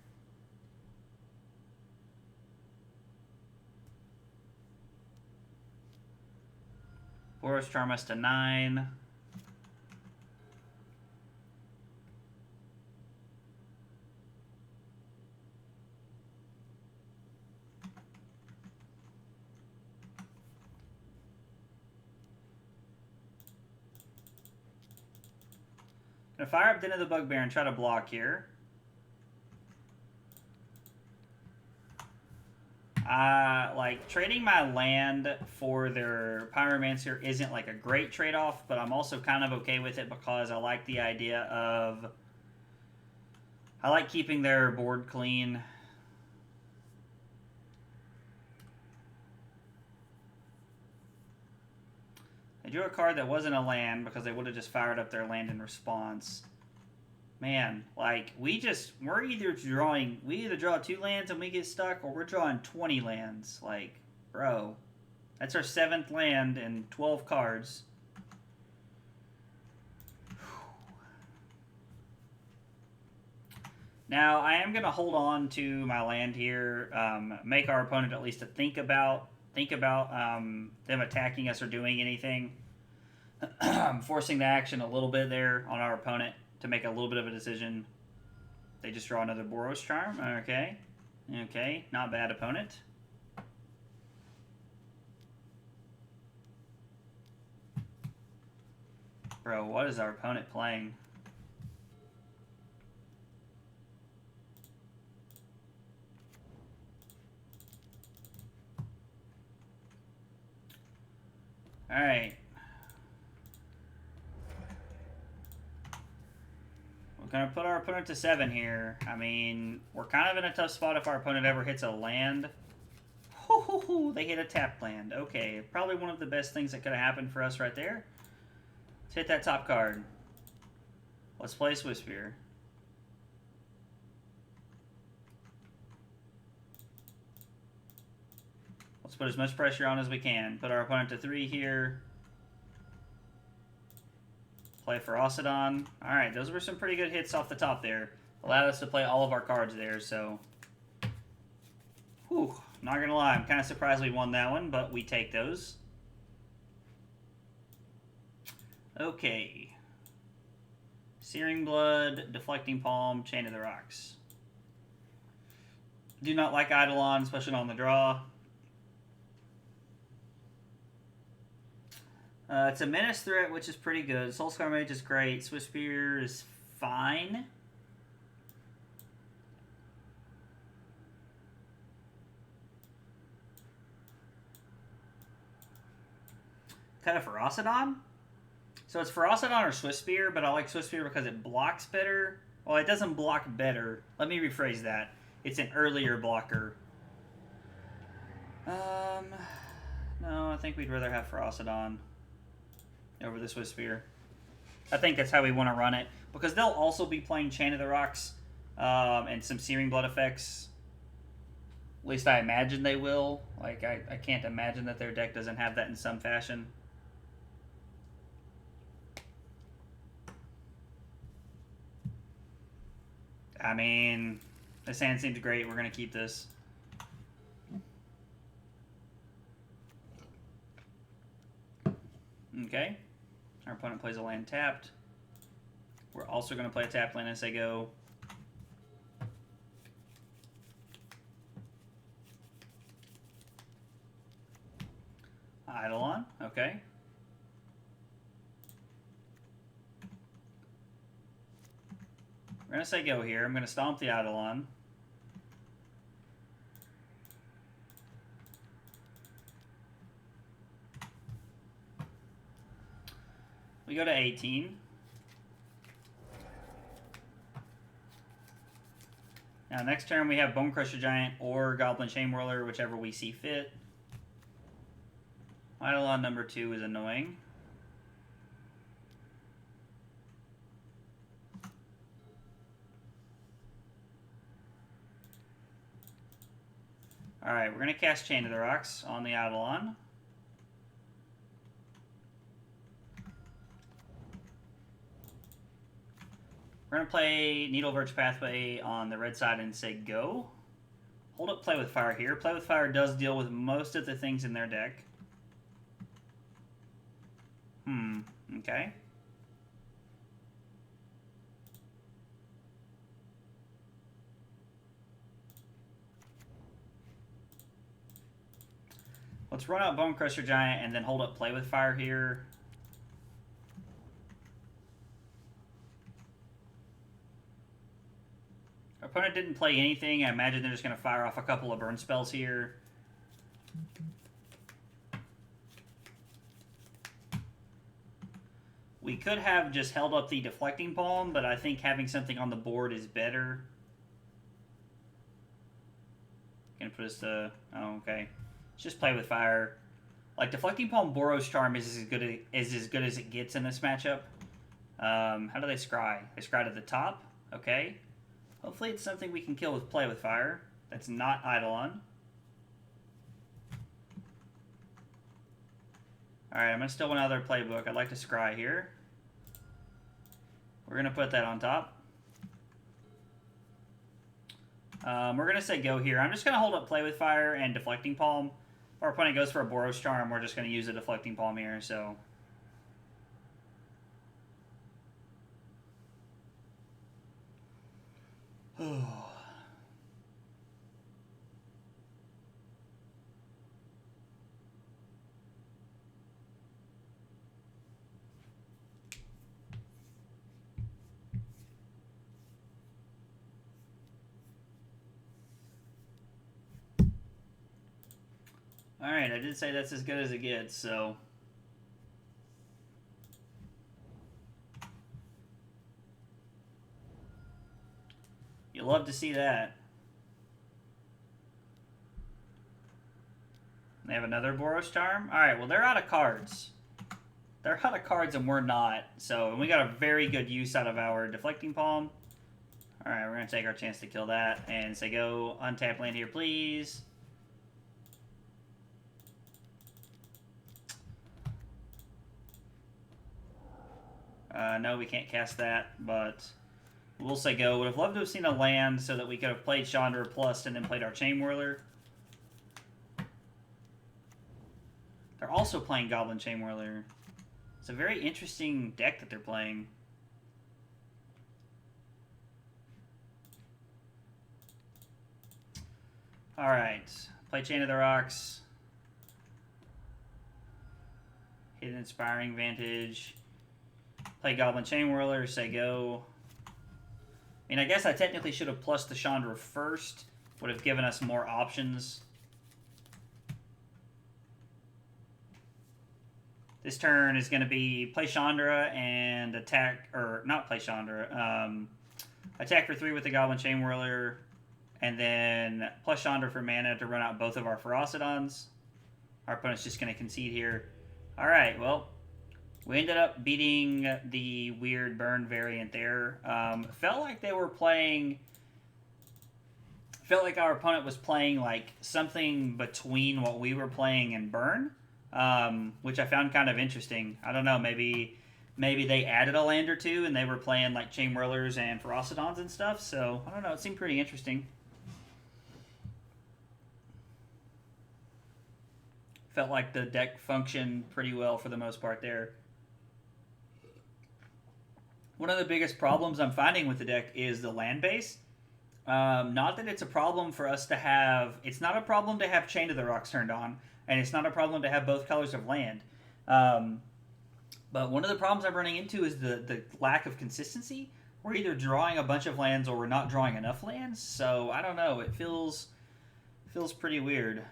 Boros charm us to 9. Gonna fire up Den of the Bugbear and try to block here. Like, trading my land for their Pyromancer isn't, like, a great trade-off, but I'm also kind of okay with it because I like the idea of... I like keeping their board clean. They drew a card that wasn't a land because they would have just fired up their land in response. Man, like, we either draw 2 lands and we get stuck, or we're drawing 20 lands. Like, bro, that's our 7th land and 12 cards. Now, I am going to hold on to my land here, make our opponent at least to think about them attacking us or doing anything. Forcing the action a little bit there on our opponent to make a little bit of a decision. They just draw another Boros Charm. Okay. Okay, not bad, opponent. Bro, what is our opponent playing? Alright. We're going to put our opponent to 7 here. I mean, we're kind of in a tough spot if our opponent ever hits a land. They hit a tap land. Okay, probably one of the best things that could have happened for us right there. Let's hit that top card. Let's play Swiftspear. Let's put as much pressure on as we can. Put our opponent to 3 here. Play Ferocidon. Alright, those were some pretty good hits off the top there. Allowed us to play all of our cards there, so... Whew, not gonna lie, I'm kind of surprised we won that one, but we take those. Okay. Searing Blood, Deflecting Palm, Chain of the Rocks. Do not like Eidolon, especially on the draw. It's a menace threat, which is pretty good. Soul-Scar Mage is great. Swiftspear is fine. Cut a Ferocidon? So it's Ferocidon or Swiftspear, but I like Swiftspear because it blocks better. Well, it doesn't block better. Let me rephrase that. It's an earlier blocker. No, I think we'd rather have Ferocidon over the Swiftspear. I think that's how we want to run it, because they'll also be playing Chain of the Rocks and some Searing Blood effects. At least I imagine they will. Like, I can't imagine that their deck doesn't have that in some fashion. I mean, this hand seems great. We're going to keep this. Okay. Our opponent plays a land tapped. We're also going to play a tapped land as they go. Eidolon, okay. We're going to say go here. I'm going to stomp the Eidolon. We go to 18. Now, next turn we have Bonecrusher Giant or Goblin Chainwhirler, whichever we see fit. Eidolon number 2 is annoying. Alright, we're going to cast Chain of the Rocks on the Eidolon. We're going to play Needleverge Pathway on the red side and say go. Hold up Play with Fire here. Play with Fire does deal with most of the things in their deck. Okay. Let's run out Bonecrusher Giant and then hold up Play with Fire here. Our opponent didn't play anything. I imagine they're just going to fire off a couple of burn spells here. We could have just held up the Deflecting Palm, but I think having something on the board is better. Gonna put us to... Oh, okay. Let's just play with fire. Like, Deflecting Palm Boros Charm is as good as it gets in this matchup. How do they scry? They scry to the top. Okay. Hopefully it's something we can kill with play with fire. That's not Eidolon. Alright, I'm going to steal one out of their playbook. I'd like to scry here. We're going to put that on top. We're going to say go here. I'm just going to hold up play with fire and Deflecting Palm. If our opponent goes for a Boros Charm, we're just going to use a Deflecting Palm here, so... Alright, I did say that's as good as it gets, so... You love to see that. They have another Boros Charm? Alright, well, they're out of cards. They're out of cards and we're not. So, and we got a very good use out of our Deflecting Palm. Alright, we're going to take our chance to kill that and say go untap land here, please. No, we can't cast that, but we'll say go. Would have loved to have seen a land so that we could have played Chandra plus and then played our Chainwhirler. They're also playing Goblin Chainwhirler. It's a very interesting deck that they're playing. Alright. Play Chain of the Rocks. Hit Inspiring Vantage. Play Goblin Chainwhirler, say go. I mean, I guess I technically should have plussed the Chandra first. Would have given us more options. This turn is going to be play Chandra and attack, or not play Chandra. Attack for 3 with the Goblin Chainwhirler, and then plus Chandra for mana to run out both of our Ferocidons. Our opponent's just going to concede here. Alright, well, we ended up beating the weird burn variant there. Felt like they were playing... Felt like our opponent was playing like something between what we were playing and burn, which I found kind of interesting. I don't know, maybe they added a land or two and they were playing like Chainwhirlers and Ferocidons and stuff. So I don't know, it seemed pretty interesting. Felt like the deck functioned pretty well for the most part there. One of the biggest problems I'm finding with the deck is the land base. Not that it's a problem for us to have... It's not a problem to have Chain of the Rocks turned on, and it's not a problem to have both colors of land. But one of the problems I'm running into is the lack of consistency. We're either drawing a bunch of lands or we're not drawing enough lands, so I don't know. It feels pretty weird.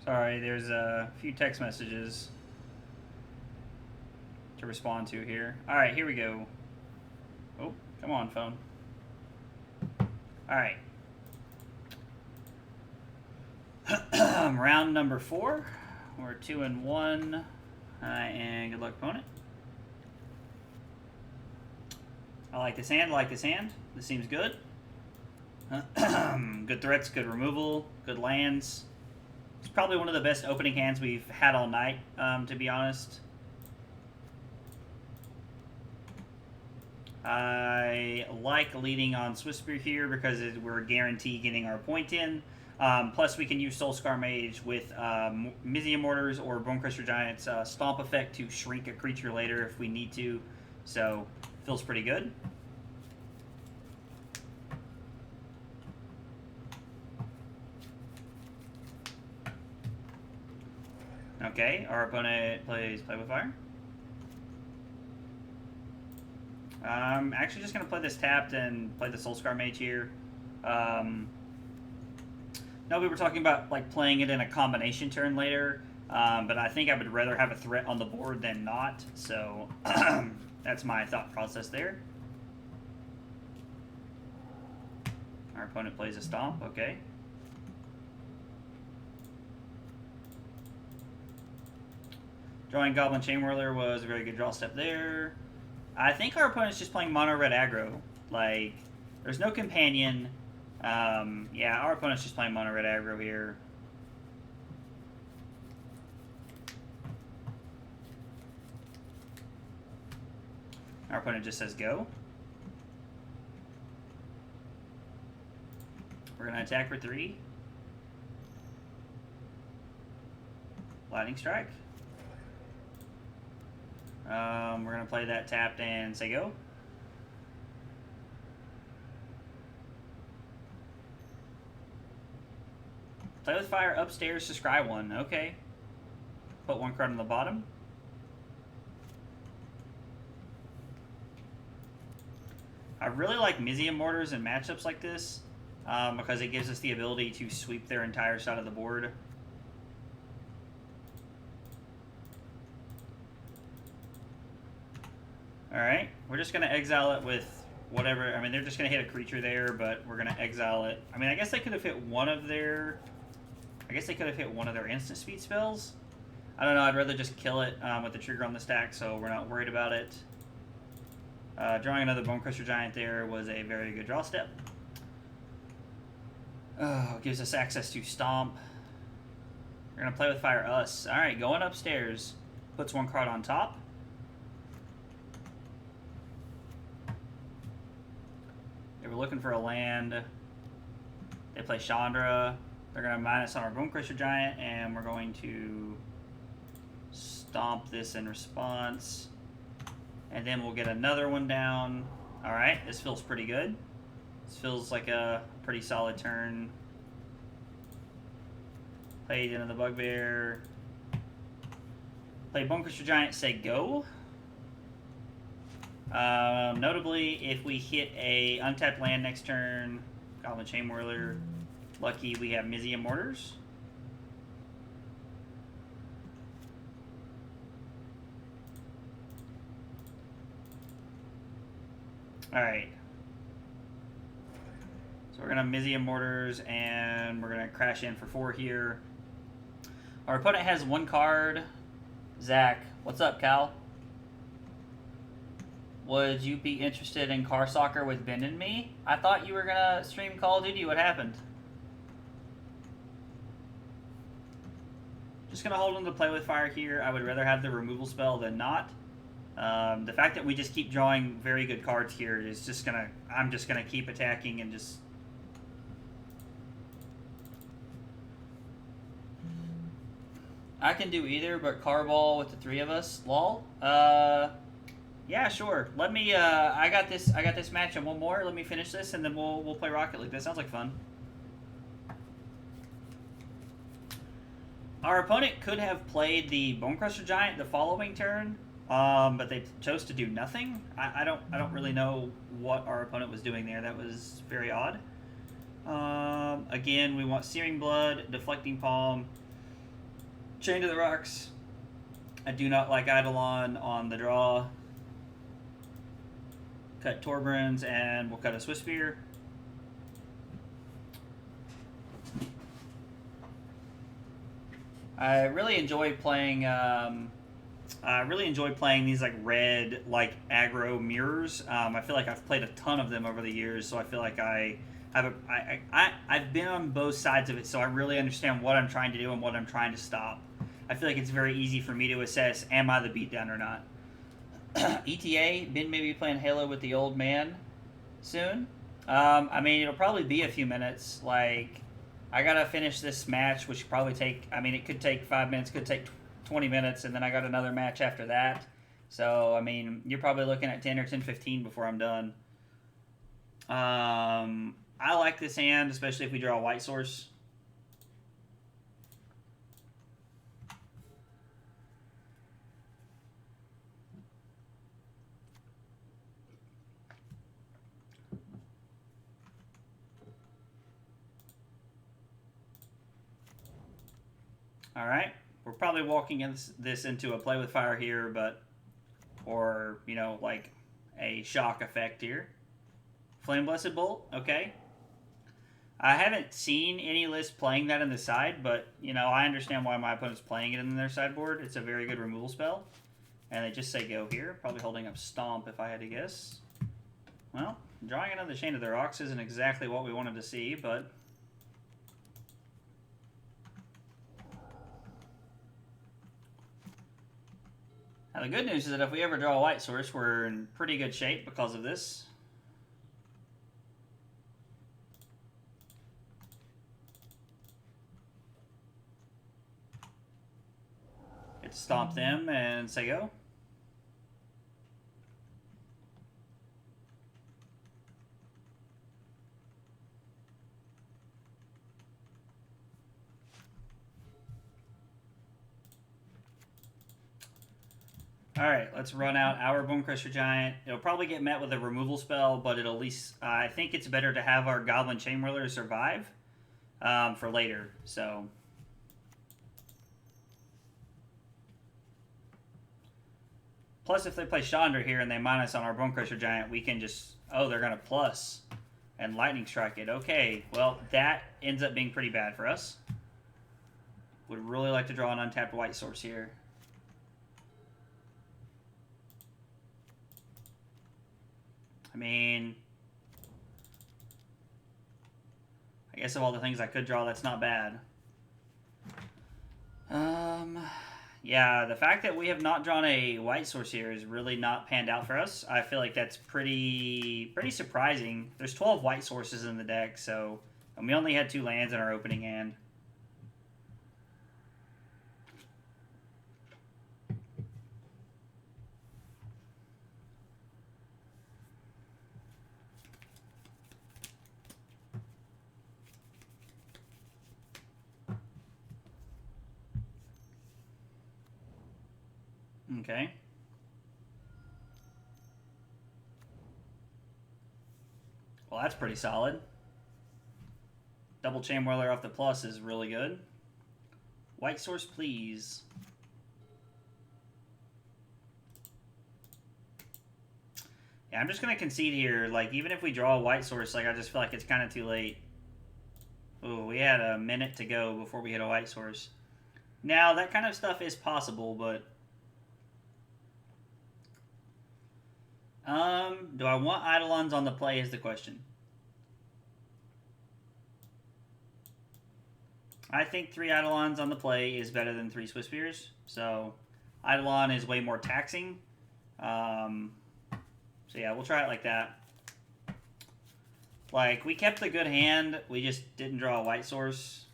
Sorry, there's a few text messages to respond to here. Alright, here we go. Oh, come on, phone. Alright. Round number 4. We're 2-1. And good luck, opponent. I like this hand. I like this hand. This seems good. Good threats, good removal, good lands. It's probably one of the best opening hands we've had all night, to be honest. I like leading on Swiftspear here because we're guaranteed getting our point in. Plus, we can use Soul-Scar Mage with Mizzium Mortars or Bonecrusher Giant's Stomp effect to shrink a creature later if we need to. So, feels pretty good. Okay, our opponent plays Play with Fire. I'm actually just going to play this tapped and play the Soul-Scar Mage here. No, we were talking about like playing it in a combination turn later, but I think I would rather have a threat on the board than not, so that's my thought process there. Our opponent plays a Stomp, okay. Drawing Goblin Chainwhirler was a very good draw step there. I think our opponent's just playing mono red aggro. Like, there's no companion. Yeah, our opponent's just playing mono red aggro here. Our opponent just says go. We're going to attack for 3. Lightning Strike. We're going to play that tapped and say go. Play with Fire upstairs to scry 1. Okay. Put 1 card on the bottom. I really like Mizzium Mortars in matchups like this because it gives us the ability to sweep their entire side of the board. Alright, we're just going to exile it with whatever. I mean, they're just going to hit a creature there, but we're going to exile it. I mean, I guess they could have hit one of their... instant speed spells. I don't know, I'd rather just kill it with the trigger on the stack, so we're not worried about it. Drawing another Bonecrusher Giant there was a very good draw step. Gives us access to Stomp. We're going to play with Fire us. Alright, going upstairs. Puts 1 card on top. They were looking for a land. They play Chandra. They're going to minus on our Bonecrusher Giant, and we're going to Stomp this in response. And then we'll get another one down. Alright, this feels pretty good. This feels like a pretty solid turn. Played into the Bugbear. Play Bonecrusher Giant, say go. Notably, if we hit a untapped land next turn, Goblin Chainwhirler, lucky we have Mizzium Mortars. Alright. So we're going to Mizzium Mortars, and we're going to crash in for 4 here. Our opponent has 1 card. Zach, what's up, Cal? Would you be interested in car soccer with Ben and me? I thought you were going to stream Call of Duty. What happened? Just going to hold on to Play with Fire here. I would rather have the removal spell than not. The fact that we just keep drawing very good cards here is just going to... I'm just going to keep attacking and just... I can do either, but car ball with the 3 of us. Lol. Yeah, sure. Let me. I got this match and 1 more. Let me finish this, and then we'll play Rocket League. That sounds like fun. Our opponent could have played the Bonecrusher Giant the following turn, but they chose to do nothing. I don't really know what our opponent was doing there. That was very odd. Again, we want Searing Blood, Deflecting Palm, Chain to the Rocks. I do not like Eidolon on the draw. Cut Torbrans, and we'll cut a Swiftspear. I really enjoy playing. I really enjoy playing these like red like aggro mirrors. I feel like I've played a ton of them over the years, so I feel like I have I've been on both sides of it, so I really understand what I'm trying to do and what I'm trying to stop. I feel like it's very easy for me to assess: am I the beatdown or not? ETA been maybe playing Halo with the old man soon. I mean, it'll probably be a few minutes. Like, I gotta finish this match, which should probably take. I mean, it could take 5 minutes, could take 20 minutes, and then I got another match after that. So, I mean, you're probably looking at 10 or 10:15 before I'm done. I like this hand, especially if we draw a white source. All right, we're probably walking this into a play with fire here, but or like a shock effect here. Flame Blessed Bolt, okay. I haven't seen any list playing that in the side, but I understand why my opponent's playing it in their sideboard. It's a very good removal spell, and they just say go here. Probably holding up Stomp if I had to guess. Well, drawing another Chain of the Rocks isn't exactly what we wanted to see, but now the good news is that if we ever draw a white source, we're in pretty good shape because of this. Get to stomp them and say go. Alright, let's run out our Bonecrusher Giant. It'll probably get met with a removal spell, but it'll at least... I think it's better to have our Goblin Chainwhirler survive for later, so... Plus, if they play Chandra here and they minus on our Bonecrusher Giant, we can just... Oh, they're going to plus and Lightning Strike it. Okay, well, that ends up being pretty bad for us. Would really like to draw an untapped white source here. I mean, I guess of all the things I could draw, that's not bad. Yeah, the fact that we have not drawn a white source here is really not panned out for us. I feel like that's pretty surprising. There's 12 white sources in the deck, so and we only had 2 lands in our opening hand. Okay. Well, that's pretty solid. Double Chainwhirler off the plus is really good. White source, please. Yeah, I'm just going to concede here. Like, even if we draw a white source, like, I just feel like it's kind of too late. Ooh, we had a minute to go before we hit a white source. Now, that kind of stuff is possible, but... do I want Eidolons on the play is the question. I think 3 Eidolons on the play is better than 3 Swiftspears. So, Eidolon is way more taxing. So yeah, we'll try it like that. Like, we kept the good hand, we just didn't draw a white source.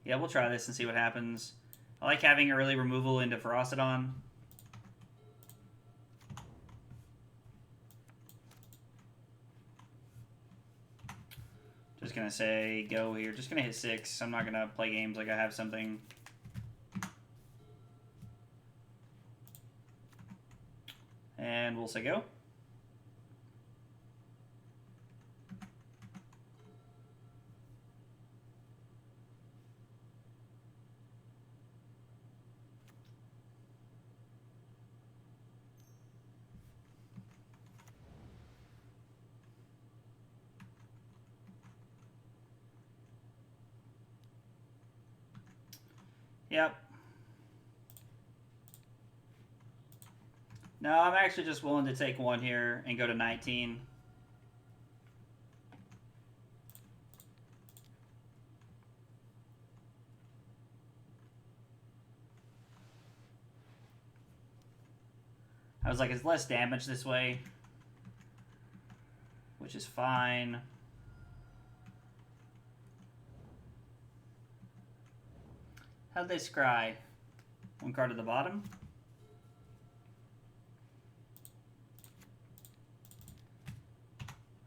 Yeah, we'll try this and see what happens. I like having early removal into Ferocidon. Just gonna say go here. Just gonna hit 6. I'm not gonna play games like I have something. And we'll say go. Yep. No, I'm actually just willing to take one here and go to 19. I was like, it's less damage this way, which is fine. How'd they scry? One card at the bottom.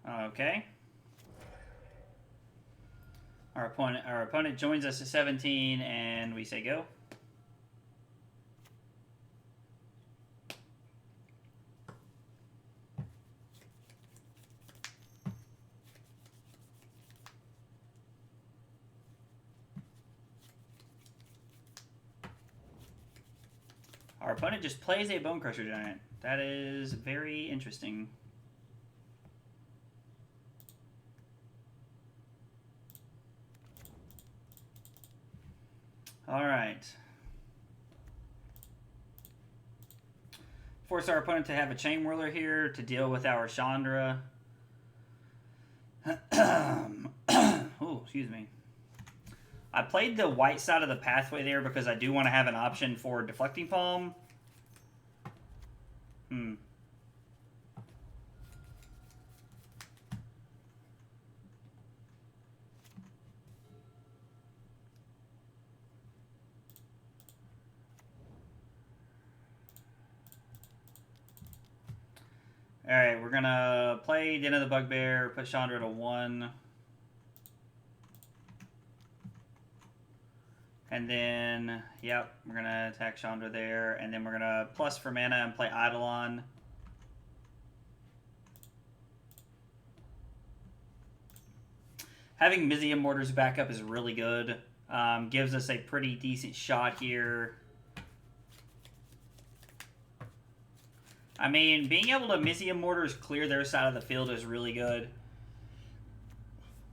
Okay. Our opponent joins us at 17, and we say go. Our opponent just plays a Bonecrusher Giant. That is very interesting. Alright. Force our opponent to have a Chainwhirler here to deal with our Chandra. Oh, excuse me. I played the white side of the pathway there because I do want to have an option for Deflecting Palm. Alright, we're gonna play Den of the Bugbear, put Chandra to 1. And then, yep, we're gonna attack Chandra there, and then we're gonna plus for mana and play Eidolon. Having Mizzium Mortars back up is really good. Gives us a pretty decent shot here. I mean, being able to Mizzium Mortars clear their side of the field is really good.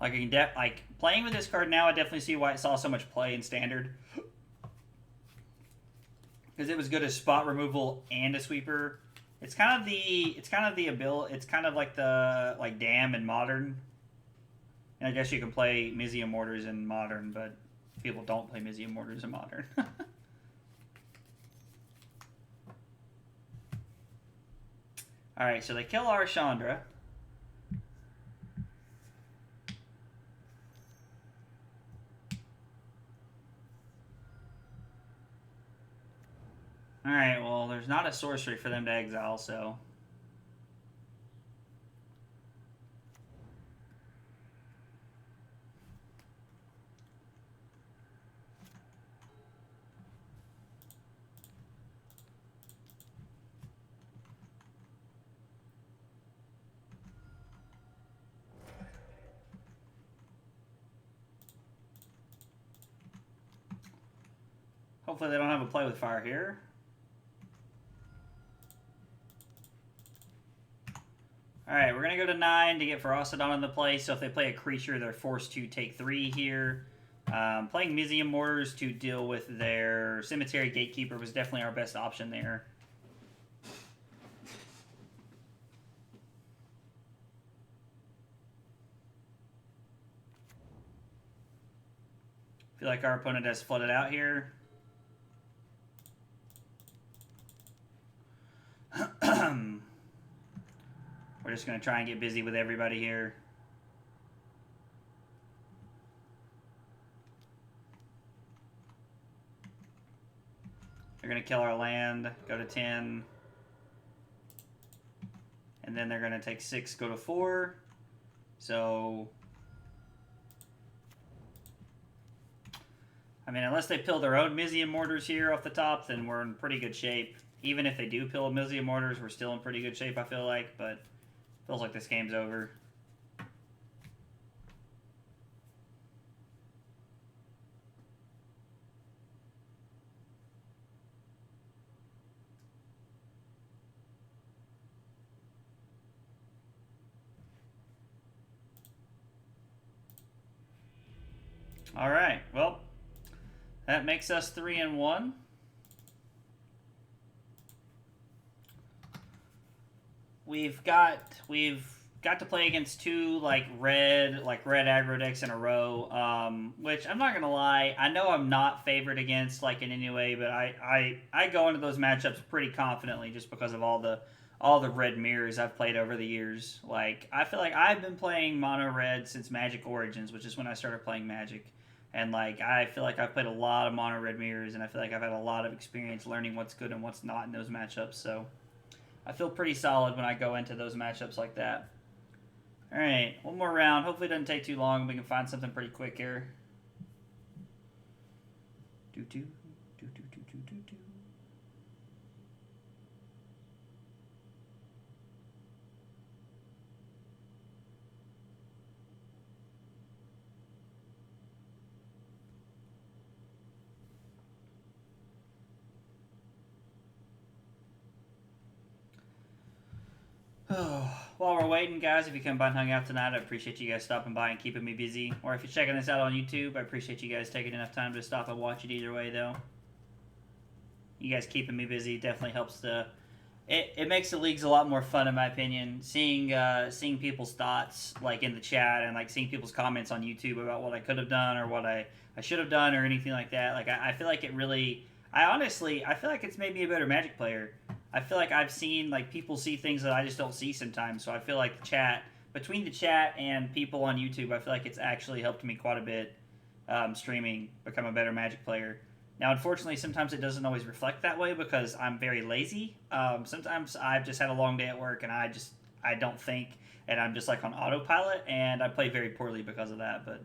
Like, playing with this card now, I definitely see why it saw so much play in Standard. Because it was good as spot removal and a sweeper. It's kind of the ability. It's kind of like the Dam in Modern. And I guess you can play Mizzium Mortars in Modern, but people don't play Mizzium Mortars in Modern. Alright, so they kill our Chandra. Alright, well, there's not a sorcery for them to exile, so... Hopefully they don't have a play with fire here. Alright, we're going to go to 9 to get Ferocidon into play, so if they play a creature, they're forced to take 3 here. Playing Mizzium Mortars to deal with their Cemetery Gatekeeper was definitely our best option there. I feel like our opponent has flooded out here. We're just going to try and get busy with everybody here. They're going to kill our land, go to 10. And then they're going to take 6, go to 4. So... I mean, unless they pill their own Mizzium Mortars here off the top, then we're in pretty good shape. Even if they do pill Mizzium Mortars, we're still in pretty good shape, I feel like. But feels like this game's over. All right, well, That makes us 3-1. We've got to play against two red aggro decks in a row. Which I'm not gonna lie, I know I'm not favored against in any way, but I go into those matchups pretty confidently just because of all the red mirrors I've played over the years. I feel like I've been playing mono red since Magic Origins, which is when I started playing Magic. And I feel like I've played a lot of mono red mirrors, and I feel like I've had a lot of experience learning what's good and what's not in those matchups. So I feel pretty solid when I go into those matchups like that. All right, one more round. Hopefully it doesn't take too long. We can find something pretty quick here. Do. While we're waiting, guys, if you come by and hung out tonight, I appreciate you guys stopping by and keeping me busy. Or if you're checking this out on YouTube, I appreciate you guys taking enough time to stop and watch it either way, though. You guys keeping me busy definitely helps the... It makes the leagues a lot more fun, in my opinion. Seeing people's thoughts, in the chat, and, seeing people's comments on YouTube about what I could have done or what I should have done or anything like that. I feel like it really... I feel like it's made me a better Magic player. I feel like I've seen people see things that I just don't see sometimes. So I feel like between the chat and people on YouTube, I feel like it's actually helped me quite a bit streaming, become a better Magic player. Now, unfortunately, sometimes it doesn't always reflect that way because I'm very lazy. Sometimes I've just had a long day at work and I don't think, and I'm just on autopilot, and I play very poorly because of that. But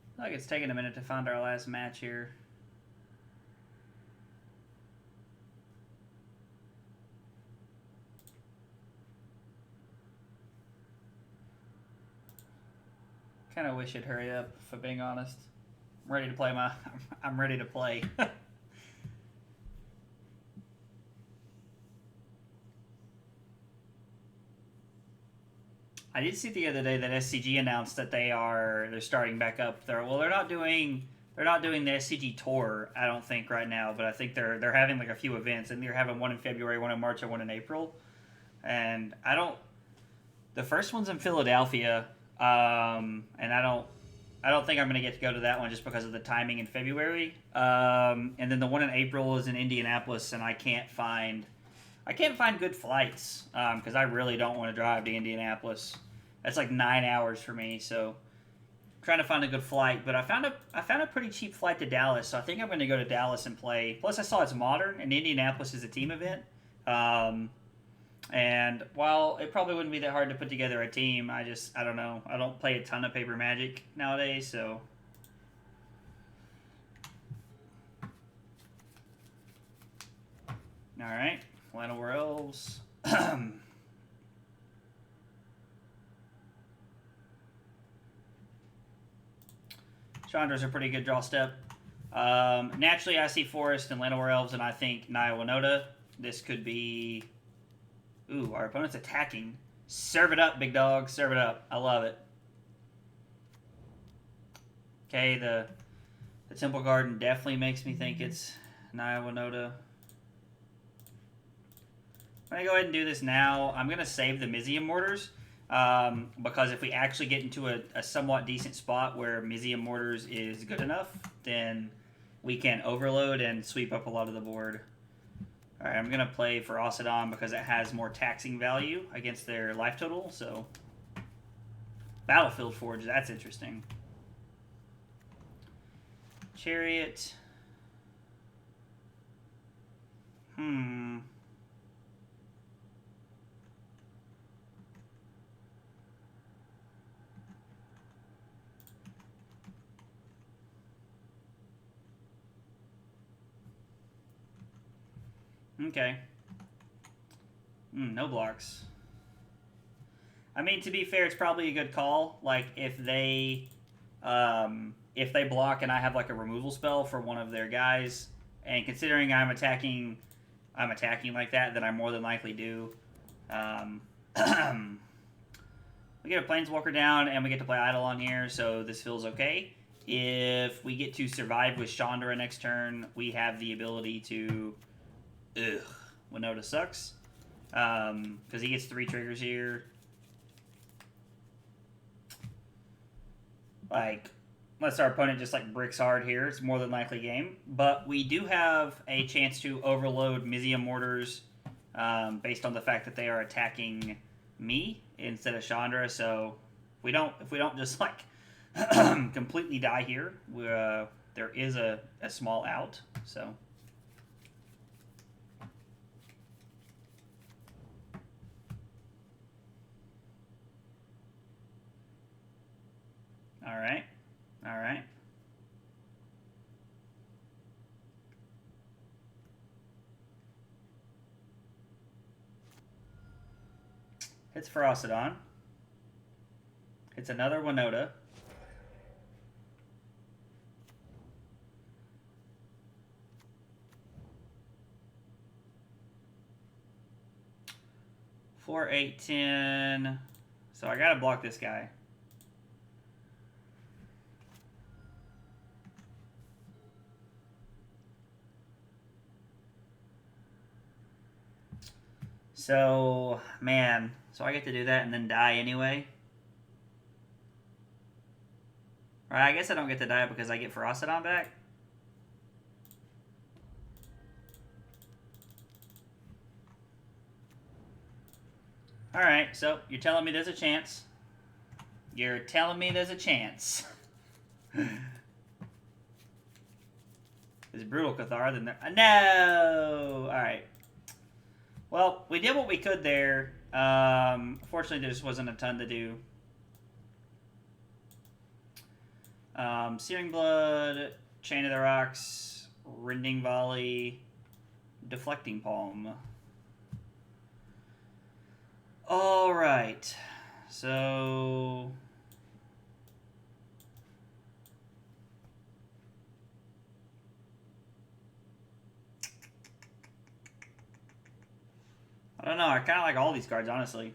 I feel like it's taking a minute to find our last match here. Kind of wish it'd hurry up, if I'm being honest. I'm ready to play I'm ready to play. I did see the other day that SCG announced that they're starting back up. They're not doing the SCG tour, I don't think, right now, but I think they're having a few events, and they're having one in February, one in March, and one in April. And the first one's in Philadelphia, and I don't think I'm going to get to go to that one just because of the timing in February. And then the one in April is in Indianapolis, and I can't find good flights because I really don't want to drive to Indianapolis. That's 9 hours for me, so I'm trying to find a good flight. But I found a pretty cheap flight to Dallas, so I think I'm going to go to Dallas and play. Plus, I saw it's modern, and Indianapolis is a team event. And while it probably wouldn't be that hard to put together a team, I don't know. I don't play a ton of paper Magic nowadays, so... Alright, Llanowar Elves. Chandra's a pretty good draw step. Naturally, I see Forest and Llanowar Elves, and I think Naya Winota. This could be... Ooh, our opponent's attacking. Serve it up, big dog. Serve it up. I love it. Okay, the Temple Garden definitely makes me think it's Naya Winota. I'm going to go ahead and do this now. I'm going to save the Mizzium Mortars. Because if we actually get into a somewhat decent spot where Mizzium Mortars is good enough, then we can overload and sweep up a lot of the board. Alright, I'm going to play Ferocidon because it has more taxing value against their life total, so... Battlefield Forge, that's interesting. Chariot. Okay. No blocks. I mean, to be fair, it's probably a good call. Like, if they block and I have, like, a removal spell for one of their guys, and considering I'm attacking like that, then I more than likely do. We get a Planeswalker down, and we get to play Eidolon here, so this feels okay. If we get to survive with Chandra next turn, we have the ability to... Winota sucks. Because he gets 3 triggers here. Like, unless our opponent just, like, bricks hard here, it's more than likely game. But we do have a chance to overload Mizzium Mortars based on the fact that they are attacking me instead of Chandra. So if we don't just, like, completely die here, there is a small out. So... Alright. Alright. Hits Ferocidon. It's another Winota. Four, 8, 10. So I gotta block this guy. So, man, so I get to do that and then die anyway. Or I guess I don't get to die because I get Ferocidon back. Alright, so you're telling me there's a chance. You're telling me there's a chance. There's Brutal Cathar, then there... No! Alright. Well, we did what we could there. Fortunately, there just wasn't a ton to do. Searing Blood, Chain of the Rocks, Rending Volley, Deflecting Palm. Alright. So... I don't know, I kind of like all these cards, honestly.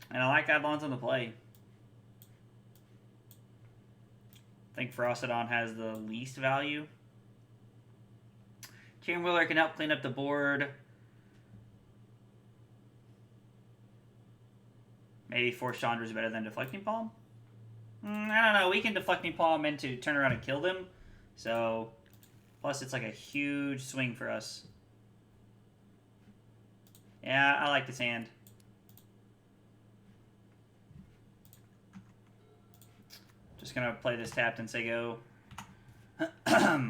And I like Eidolons on the play. I think Ferocidon has the least value. Chainwhirler can help clean up the board. Maybe Force Chandra is better than Deflecting Palm? I don't know, we can Deflecting Palm into turn around and kill them. So... Plus, it's like a huge swing for us. Yeah, I like this hand. Just gonna play this tapped and say go. A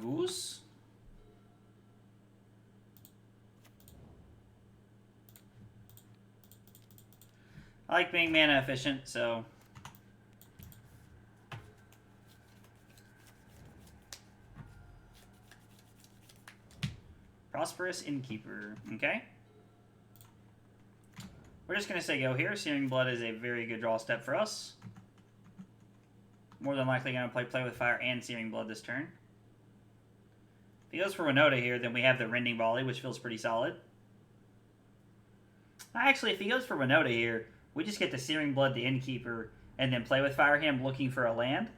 goose. I like being mana efficient, so... Prosperous Innkeeper. Okay. We're just going to say go here. Searing Blood is a very good draw step for us. More than likely going to play with Fire and Searing Blood this turn. If he goes for Winota here, then we have the Rending Volley, which feels pretty solid. Actually, if he goes for Winota here, we just get the Searing Blood, the Innkeeper, and then play with Fire him looking for a land.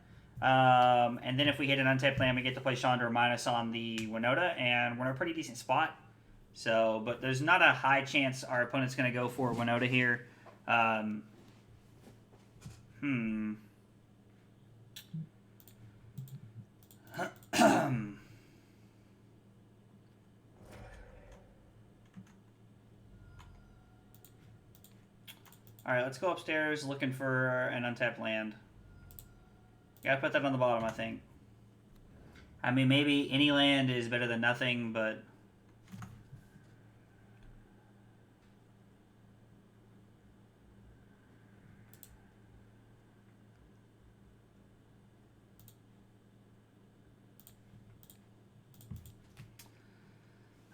And then if we hit an untapped land, we get to play Chandra minus on the Winota, and we're in a pretty decent spot. So, but there's not a high chance our opponent's going to go for Winota here. Alright, let's go upstairs looking for an untapped land. Gotta put that on the bottom, I think. I mean, maybe any land is better than nothing, but...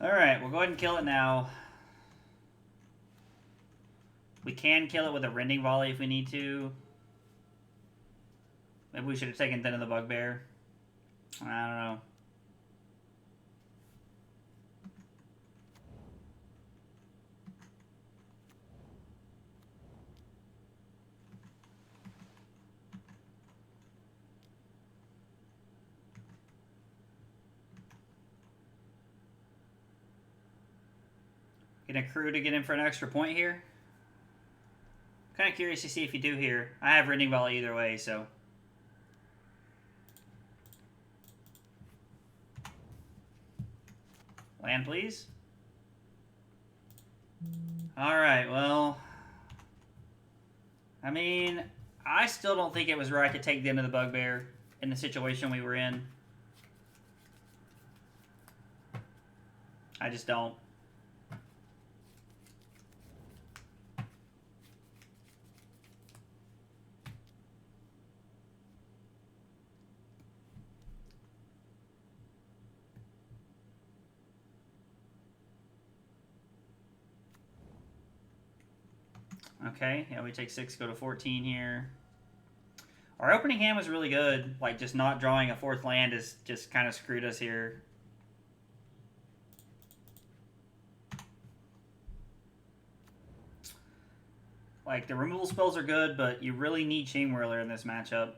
Alright, we'll go ahead and kill it now. We can kill it with a Rending Volley if we need to. Maybe we should have taken Den of the Bugbear. I don't know. Gonna accrue to get in for an extra point here. Kind of curious to see if you do here. I have Rending Volley either way, so. Land, please. Alright, well. I mean, I still don't think it was right to take the end of the Bugbear in the situation we were in. I just don't. Okay, yeah, we take 6, go to 14 here. Our opening hand was really good. Like, just not drawing a 4th land is just kind of screwed us here. Like, the removal spells are good, but you really need Chainwhirler in this matchup.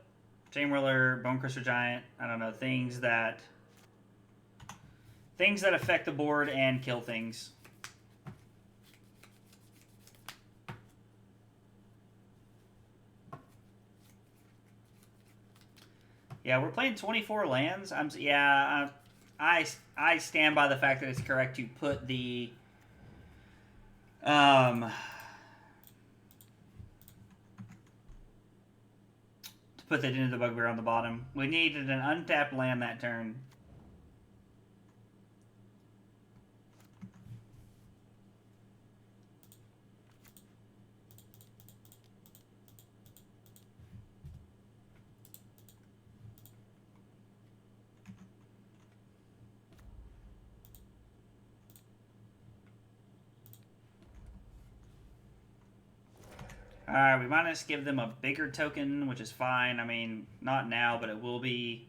Chainwhirler, Bonecrusher Giant, I don't know, things that affect the board and kill things. Yeah, we're playing 24 lands. I stand by the fact that it's correct to put the to put that into the Bugbear on the bottom. We needed an untapped land that turn. Alright, we might just give them a bigger token, which is fine. I mean, not now, but it will be.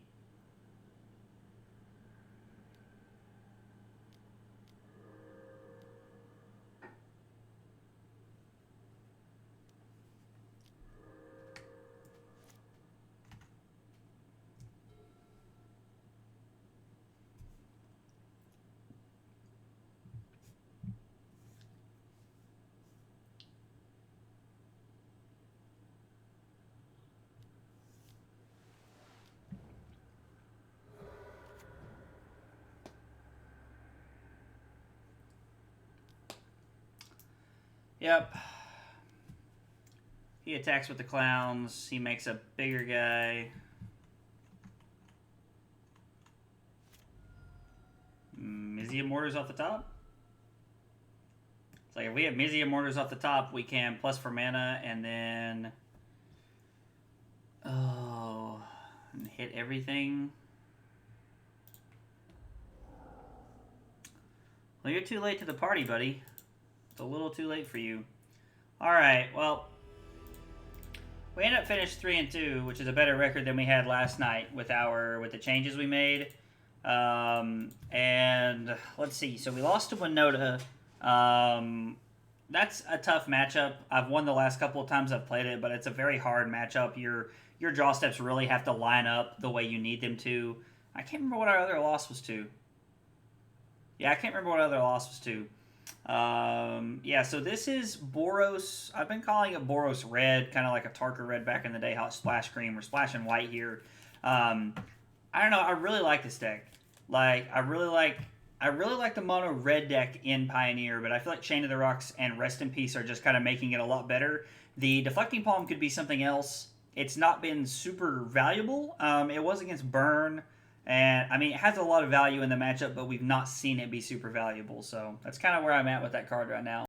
Yep. He attacks with the clowns. He makes a bigger guy. Mizzium Mortars off the top. It's like if we have Mizzium Mortars off the top, we can plus for mana and then and hit everything. Well, you're too late to the party, buddy. It's a little too late for you. Alright, well, we ended up finished 3-2, which is a better record than we had last night with the changes we made. And let's see. So we lost to Winota. That's a tough matchup. I've won the last couple of times I've played it, but it's a very hard matchup. Your draw steps really have to line up the way you need them to. I can't remember what our other loss was to. Yeah, I can't remember what our other loss was to. Yeah, so this is Boros. I've been calling it Boros Red, kind of like a Tarka Red back in the day, hot splash cream. We're splashing white here. I don't know. I really like this deck. Like, I really like the mono red deck in Pioneer, but I feel like Chain of the Rocks and Rest in Peace are just kind of making it a lot better. The Deflecting Palm could be something else. It's not been super valuable. It was against Burn. And, I mean, it has a lot of value in the matchup, but we've not seen it be super valuable. So that's kind of where I'm at with that card right now.